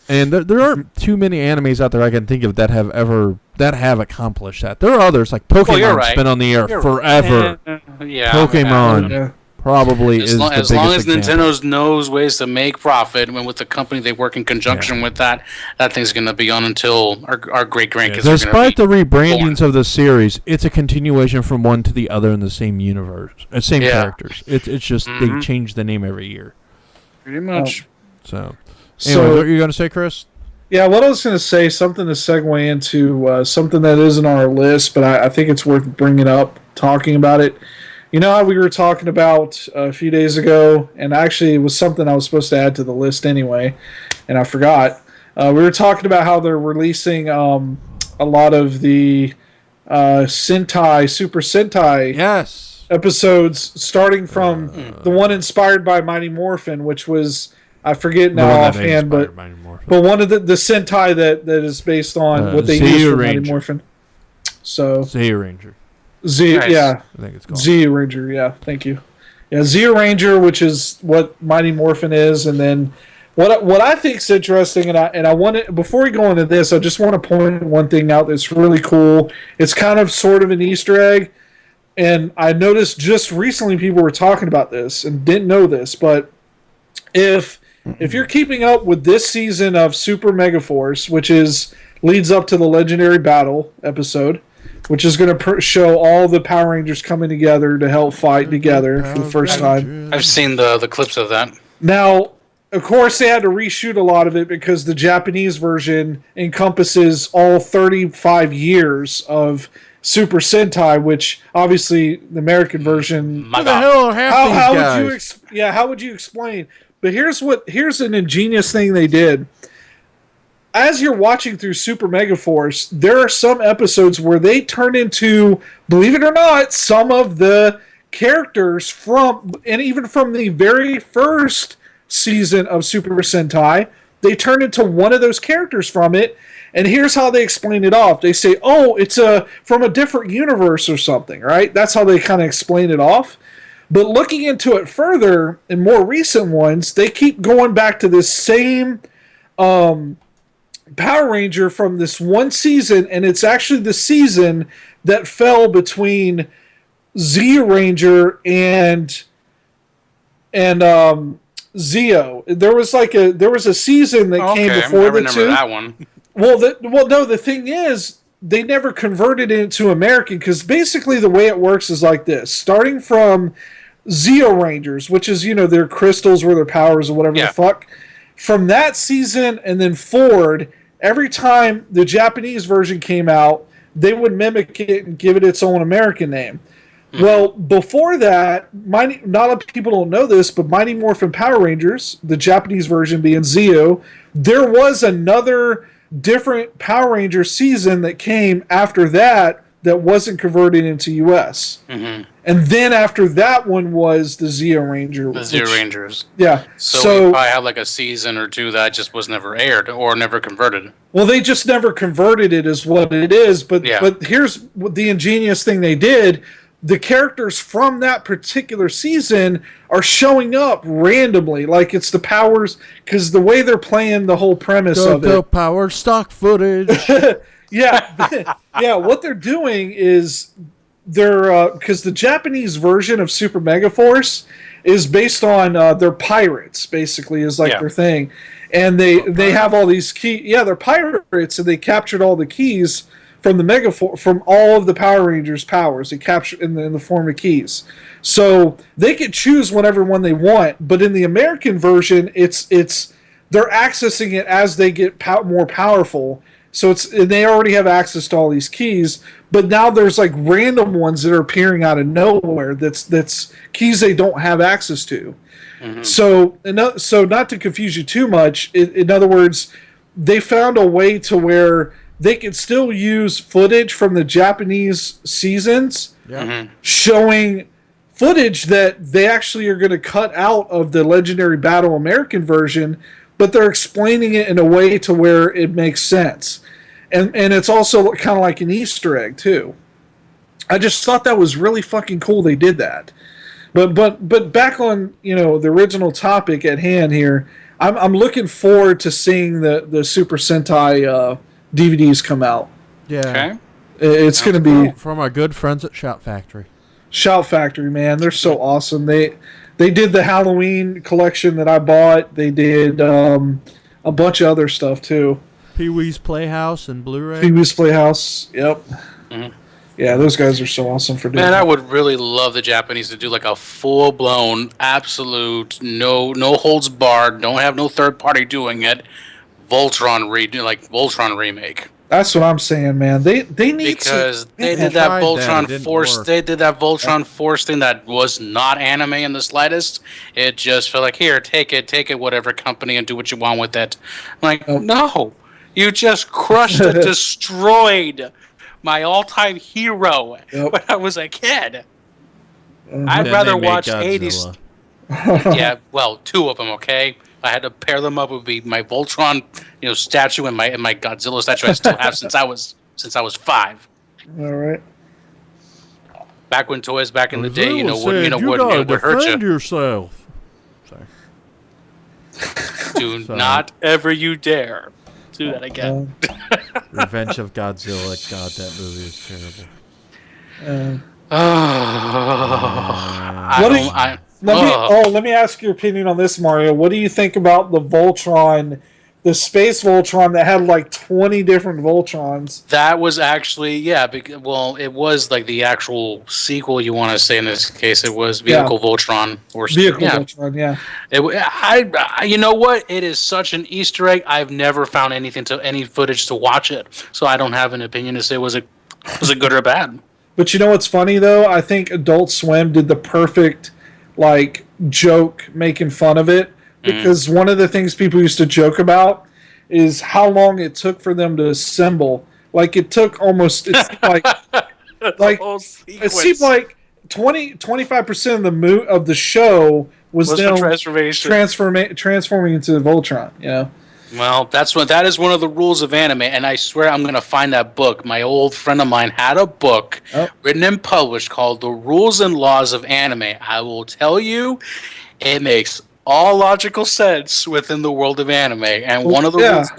And there aren't too many animes out there I can think of that have accomplished that. There are others like Pokemon's you're right. been on the air You're forever. Yeah. Pokemon Yeah. probably is the As biggest long as example. Nintendo knows ways to make profit, and with the company they work in conjunction with that thing's going to be on until our great grandkids are Despite going the to be rebrandings of the series, it's a continuation from one to the other in the same universe, same Yeah. characters. It's just they change the name every year. pretty much. So, So- anyway, what are you going to say, Chris? Yeah, what I was going to say, something to segue into something that isn't on our list, but I think it's worth bringing up, talking about it. You know how we were talking about a few days ago, and actually it was something I was supposed to add to the list anyway, and I forgot. We were talking about how they're releasing a lot of the Sentai, Super Sentai Yes. episodes, starting from the one inspired by Mighty Morphin, which was, I forget The now one that offhand, but inspired Mighty Morphin. but one of the Sentai that is based on what they Zeo use for Mighty Ranger. Morphin. So Zeo Ranger, Z, Nice. yeah, I think it's called. Zeo Ranger, yeah, thank you. Yeah, Zeo Ranger, which is what Mighty Morphin is, and then what I think is interesting, and I want to, before we go into this, I just want to point one thing out that's really cool. It's kind of sort of an Easter egg, and I noticed just recently people were talking about this and didn't know this, but if you're keeping up with this season of Super Megaforce, which leads up to the Legendary Battle episode, which is going to show all the Power Rangers coming together to help fight together for the first time. I've seen the clips of that. Now, of course, they had to reshoot a lot of it because the Japanese version encompasses all 35 years of Super Sentai, which obviously the American version. My Who the God. hell are half these How guys? would you how would you explain? But here's an ingenious thing they did. As you're watching through Super Megaforce, there are some episodes where they turn into, believe it or not, some of the characters and even from the very first season of Super Sentai, they turn into one of those characters from it. And here's how they explain it off. They say, "Oh, it's from a different universe or something," right? That's how they kind of explain it off. But looking into it further, in more recent ones, they keep going back to this same Power Ranger from this one season, and it's actually the season that fell between Zeo Ranger and Zeo. There was a season that came Okay, before I the remember two. that one. Well, no. The thing is, they never converted it into American because basically the way it works is like this: starting from Zeo Rangers, which is their crystals or their powers or whatever Yeah. the fuck. From that season and then forward, every time the Japanese version came out, they would mimic it and give it its own American name. Well, before that, not a lot of people don't know this, but Mighty Morphin Power Rangers, the Japanese version being Zeo, there was another different Power Ranger season that came after that wasn't converted into US. Mm-hmm. And then after that one was the Zeo Ranger. The Zero Rangers. Yeah. So we probably had like a season or two that just was never aired or never converted. Well, they just never converted it is what it is. But Yeah. but here's what the ingenious thing they did. The characters from that particular season are showing up randomly. Like it's the powers, because the way they're playing the whole premise of Go it. Power stock footage. Yeah. Yeah, what they're doing is they're because the Japanese version of Super Megaforce is based on their pirates, basically, is like Yeah. their thing. And they have all these they're pirates, and they captured all the keys from the from all of the Power Rangers' powers. They capture in the form of keys, so they can choose whatever one they want. But in the American version, it's they're accessing it as they get more powerful. So they already have access to all these keys, but now there's like random ones that are appearing out of nowhere. That's keys they don't have access to. Mm-hmm. So not to confuse you too much. In other words, they found a way to where they can still use footage from the Japanese seasons, showing footage that they actually are going to cut out of the Legendary Battle American version, but they're explaining it in a way to where it makes sense. And it's also kind of like an Easter egg too. I just thought that was really fucking cool they did that. But back on, the original topic at hand here, I'm looking forward to seeing the Super Sentai DVDs come out. Yeah. Okay. It's going to be from our good friends at Shout Factory. Shout Factory, man, they're so awesome. They did the Halloween collection that I bought. They did a bunch of other stuff too. Pee-wee's Playhouse and Blu-ray. Pee-wee's Playhouse, yep. Mm-hmm. Yeah, those guys are so awesome for doing Man, that. I would really love the Japanese to do like a full-blown, absolute, no holds barred, don't have no third party doing it, Voltron remake. That's what I'm saying, man. They need because to, they man, did that tried that, it Voltron didn't Force. work. They did that Voltron Force thing that was not anime in the slightest. It just felt like, here, take it, whatever company, and do what you want with it. I'm like, no, you just crushed and destroyed my all-time hero when I was a kid. I'd Then rather they made watch Godzilla. 80s. Yeah, well, two of them. Okay, if I had to pair them up, it would be my Voltron, statue and my Godzilla statue I still have since I was 5. All right. Back when toys back in the day, Godzilla would hurt defend you. yourself. Sorry. Do Sorry. not ever you dare do that again. Revenge of Godzilla. God, that movie is terrible. Let me ask your opinion on this, Mario. What do you think about the Voltron, the space Voltron that had like 20 different Voltrons? That was actually, it was like the actual sequel. You want to say in this case, it was Vehicle Voltron or Voltron, yeah. You know what? It is such an Easter egg. I've never found any footage to watch it, so I don't have an opinion to say was it good or bad. But you know what's funny though? I think Adult Swim did the perfect joke making fun of it, because one of the things people used to joke about is how long it took for them to assemble. Like it took almost it seemed like 25% of the show was them transforming into Voltron. Yeah. Well, that is one of the rules of anime, and I swear I'm going to find that book. My old friend of mine had a book written and published called The Rules and Laws of Anime. I will tell you, it makes all logical sense within the world of anime. And one of the rules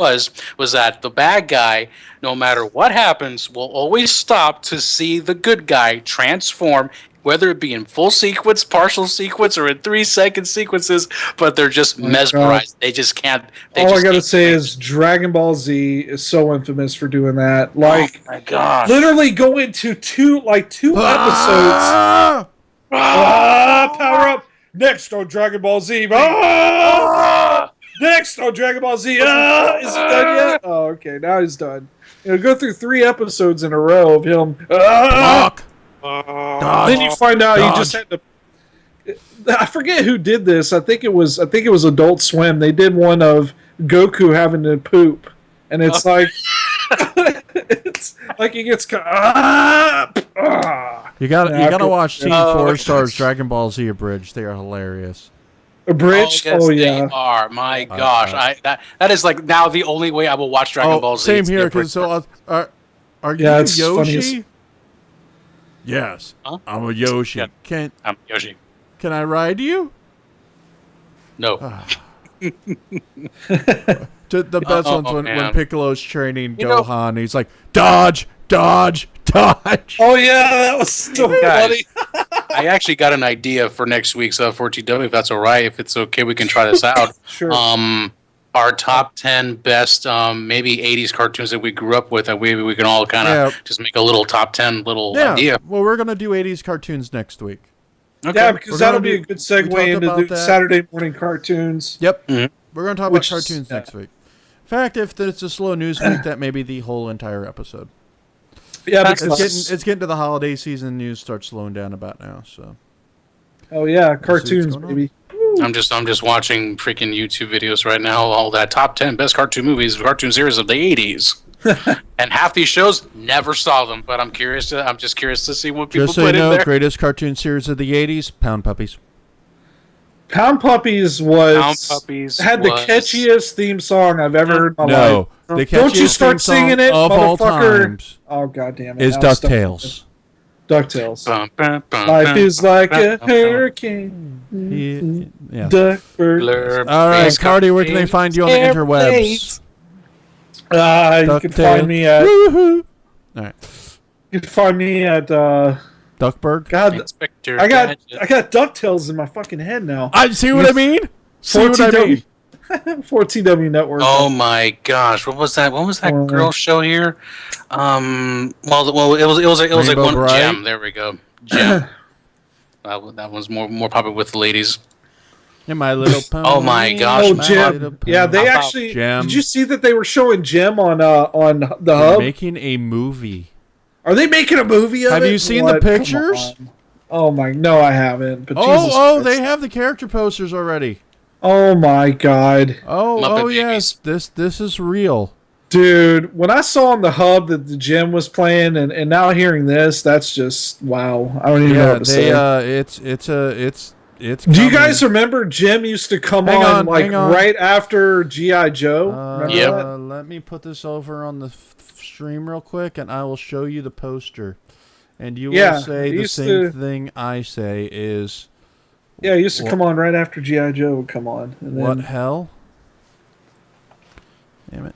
was that the bad guy, no matter what happens, will always stop to see the good guy transform, whether it be in full sequence, partial sequence, or in 3-second sequences, but they're just mesmerized. They just can't. All I gotta say is Dragon Ball Z is so infamous for doing that. Oh my god! Literally go into two episodes. Power up! Next on Dragon Ball Z. Next on Dragon Ball Z. Is he done yet? Oh, okay. Now he's done. Go through 3 episodes in a row of him. Then you find out he just had to. I forget who did this. I think it was Adult Swim. They did one of Goku having to poop, and it's like it's like he gets. You gotta watch Team 4 Stars Dragon Ball Z Abridged. They are hilarious. Abridged? Oh, yes, yeah. They are. My gosh, that is like now the only way I will watch Dragon Ball Z. Same here. Because are you Yoshi? Yes, huh? I'm a Yoshi. Yeah, I'm Yoshi. Can I ride you? No. The best ones when Piccolo's training Gohan, he's like, dodge, dodge, dodge. Oh yeah, that was so funny. I actually got an idea for next week's 4TW, if that's all right. If it's okay, we can try this out. Sure. our top 10 best, maybe 80s cartoons that we grew up with. That maybe we can all kind of just make a little top 10 little idea. Well, we're gonna do 80s cartoons next week. Okay. Yeah, because that'll be a good segue into the Saturday morning cartoons. Yep. Mm-hmm. We're going to talk about cartoons next week. In fact, if it's a slow news week, that may be the whole entire episode. Yeah, because it's getting to the holiday season. News starts slowing down about now. So. Oh yeah, cartoons, baby. I'm just watching freaking YouTube videos right now. All that top 10 best cartoon movies, cartoon series of the 80s. And half these shows never saw them, but I'm just curious to see what people put in there. Greatest cartoon series of the 80s, Pound Puppies. Pound Puppies had the catchiest theme song I've ever heard in my life. The Don't you start singing it, of all times. Oh goddamn it! Is DuckTales. DuckTales. Life is like a hurricane. Yeah. Duckbird. All right, Carty, where can they find you on the interwebs? You can find me at. Woohoo! All right. You can find me at. Duckburg. God, I got DuckTales in my fucking head now. I see what I mean. 4TW Network. Oh my gosh, what was that? What was that girl show here? Well, it was like one Bright. Gem. There we go, Gem. That one's more popular with the ladies. In My Little Pony. Oh my gosh, oh Gem. Yeah, they actually. Gem. Did you see that they were showing Gem on the They're hub? making a movie. Are they making a movie of it? Have you seen the pictures? Oh my, no, I haven't. But they have the character posters already. Oh my god. Oh yes, this is real. Dude, when I saw on the hub that the Gem was playing, and now hearing this, that's just wow. I don't even know what to say. It's. Do you guys remember Jim used to come on right after G.I. Joe? Let me put this over on the stream real quick, and I will show you the poster. And you will say the same thing I say is... Yeah, he used to come on right after G.I. Joe would come on. And what hell? Damn it.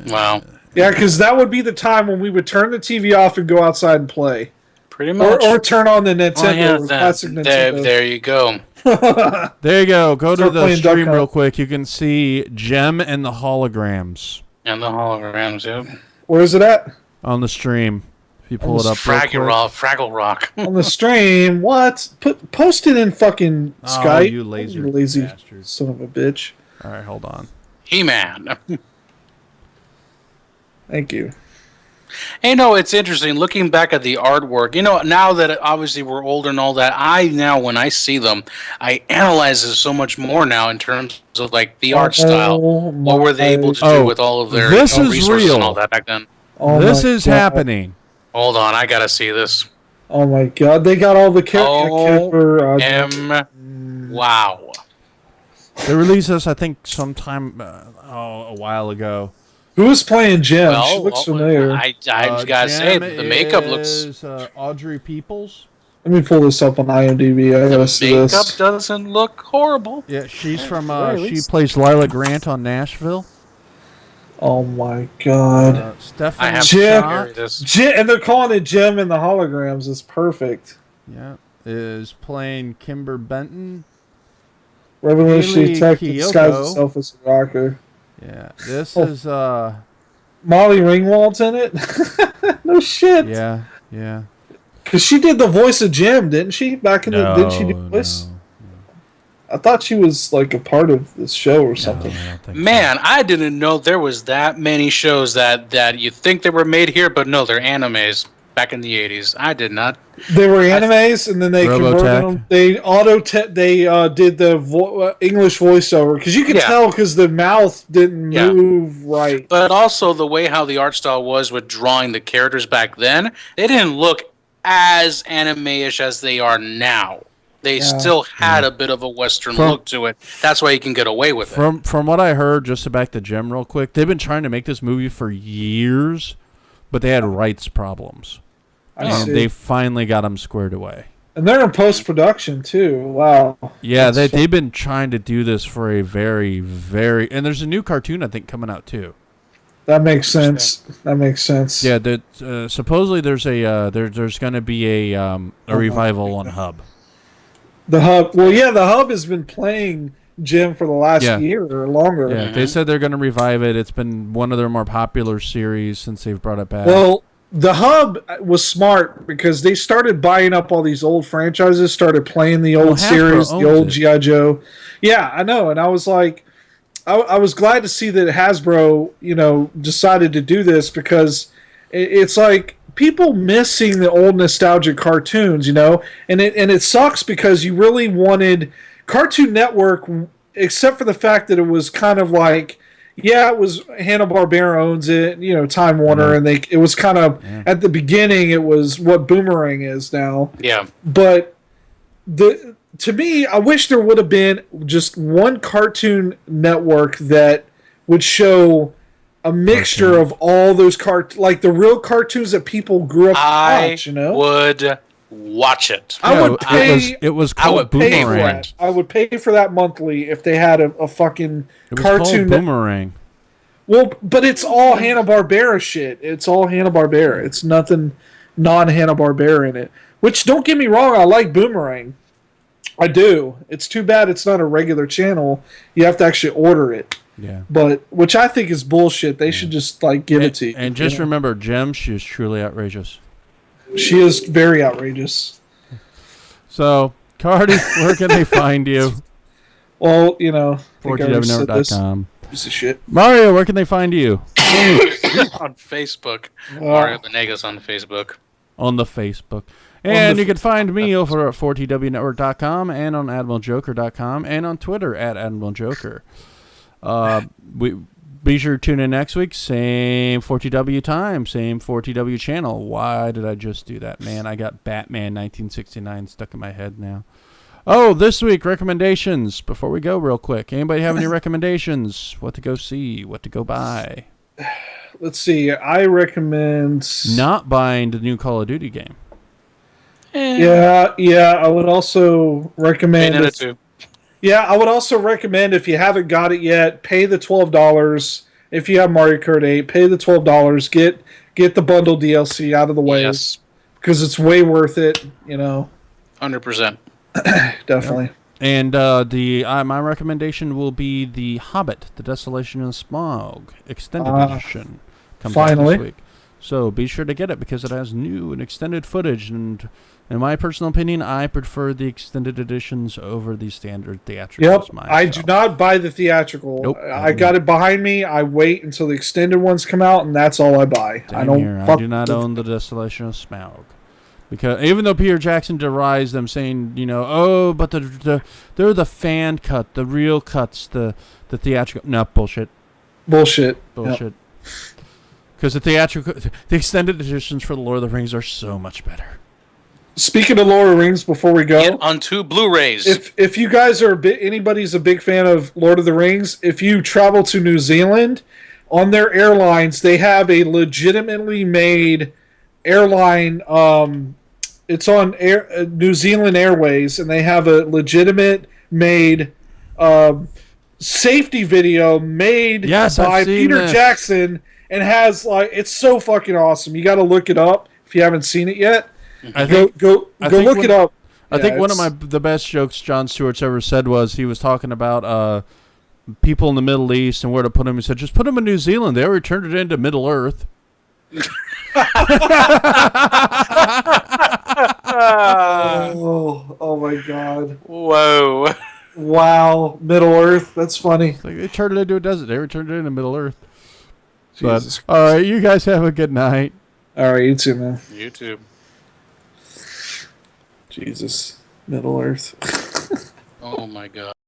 Wow. Yeah, because that would be the time when we would turn the TV off and go outside and play. Pretty much. Or turn on the Nintendo. Classic Nintendo. There you go. There you go. Go to the stream real quick. You can see Gem and the holograms. And the holograms, yep. Where is it at? On the stream. If you pull it up Fraggle Rock. On the stream. What? Post it in fucking Skype. You lazy bastard. Son of a bitch. All right, hold on. He-Man. Thank you. Hey, no, it's interesting looking back at the artwork. Now that obviously we're older and all that, when I see them, I analyze it so much more now in terms of like the art style. What were they able to do with all of their resources real. and all that back then? This is happening. Hold on, I gotta see this. Oh my god, they got all the characters. Wow. They released this, I think, sometime a while ago. Who was playing Gem? She looks familiar. I gotta say, the makeup looks... Audrey Peoples. Let me pull this up on IMDb. I gotta see this. Makeup doesn't look horrible. Yeah, she's from... she plays Lila Grant on Nashville. Oh my god. Stephanie Gem, and they're calling it Gem and the holograms. It's perfect. Yeah. Is playing Kimber Benton. Revolutionary Detective disguises herself as a rocker. Yeah, this is Molly Ringwald's in it. No shit. Yeah. Because she did the voice of Jim, didn't she? Didn't she do voice? No. I thought she was like a part of this show or something. Man, I didn't know there was that many shows that you think they were made here, but no, they're animes. Back in the 80s, I did not. They were animes, and then they converted them. They did the English voiceover because you could tell because the mouth didn't move right. But also the way how the art style was with drawing the characters back then, they didn't look as anime-ish as they are now. They still had a bit of a Western look to it. That's why you can get away with it. From what I heard, just to back to Gem real quick, they've been trying to make this movie for years, but they had rights problems. And they finally got them squared away. And they're in post-production, too. Wow. Yeah, they've been trying to do this for a very, very... And there's a new cartoon, I think, coming out, too. That makes sense. Yeah, supposedly there's going to be a revival on Hub. The Hub... Well, yeah, the Hub has been playing Jim, for the last Yeah. year or longer. Yeah, they said they're going to revive it. It's been one of their more popular series since they've brought it back. Well, the hub was smart because they started buying up all these old franchises, started playing the old Hasbro series, the owns old it. G.I. Joe. Yeah, I know. And I was like, I was glad to see that Hasbro, decided to do this because it's like people miss seeing the old nostalgic cartoons, and it sucks because you really wanted Cartoon Network, except for the fact that it was kind of like, yeah, it was Hanna-Barbera owns it, Time Warner, and it was kind of at the beginning it was what Boomerang is now. Yeah. But to me, I wish there would have been just one Cartoon Network that would show a mixture of all those like the real cartoons that people grew up to watch, would watch it. I would pay. It was I called would pay for Boomerang. it. I would pay for that monthly if they had a fucking It was cartoon. called Boomerang. Well, but it's all Hanna-Barbera shit. It's all Hanna-Barbera. It's nothing non-Hanna-Barbera in it. Which, don't get me wrong, I like Boomerang. I do. It's too bad it's not a regular channel. You have to actually order it. Yeah. But which I think is bullshit. They should just give it to you. And just remember, Jem, she is truly outrageous. She is very outrageous. So, Carty, where can they find you? Well, I think I already said this. FortyWNetwork.com. Piece of shit. Mario, where can they find you? On Facebook. Mario Banegas on Facebook. On the Facebook. And you can find me over at 4TWNetwork.com and on AdmiralJoker.com and on Twitter at AdmiralJoker. Be sure to tune in next week. Same 4TW time, same 4TW channel. Why did I just do that, man? I got Batman 1969 stuck in my head now. Oh, this week, recommendations. Before we go real quick, anybody have any recommendations? What to go see? What to go buy? Let's see. I recommend... Not buying the new Call of Duty game. Yeah. I would also recommend... Paying it too. Yeah, I would also recommend if you haven't got it yet, pay the $12. If you have Mario Kart 8, pay the $12. Get the bundle DLC out of the way. Yes. Because it's way worth it, 100%. Definitely. Yep. And my recommendation will be The Hobbit, The Desolation and Smog Extended Edition. Comes out finally. this week. So be sure to get it because it has new and extended footage. And in my personal opinion, I prefer the extended editions over the standard theatrical. Yep, I do not buy the theatrical. Nope. I got it behind me. I wait until the extended ones come out, and that's all I buy. I don't. Here. I do not own the Desolation of Smaug. Because even though Peter Jackson derides them, saying, but they're the fan cut, the real cuts, the theatrical. No, bullshit. Bullshit. Because the extended editions for the Lord of the Rings are so much better. Speaking of Lord of the Rings, before we go, Get onto Blu-rays. if you guys are anybody's a big fan of Lord of the Rings, if you travel to New Zealand, on their airlines they have a legitimately made airline. It's on New Zealand Airways, and they have a legitimate made safety video made by Peter Jackson, and has it's so fucking awesome. You got to look it up if you haven't seen it yet. Go look it up. I think one of the best jokes Jon Stewart's ever said was he was talking about people in the Middle East and where to put them. He said, just put them in New Zealand. They already turned it into Middle Earth. Oh my god. Whoa. Wow. Middle Earth. That's funny. Like they turned it into a desert. They returned it into Middle Earth. Jesus But, all right, you guys have a good night. All right, you too, man. YouTube. Jesus. Middle Earth. Oh my god.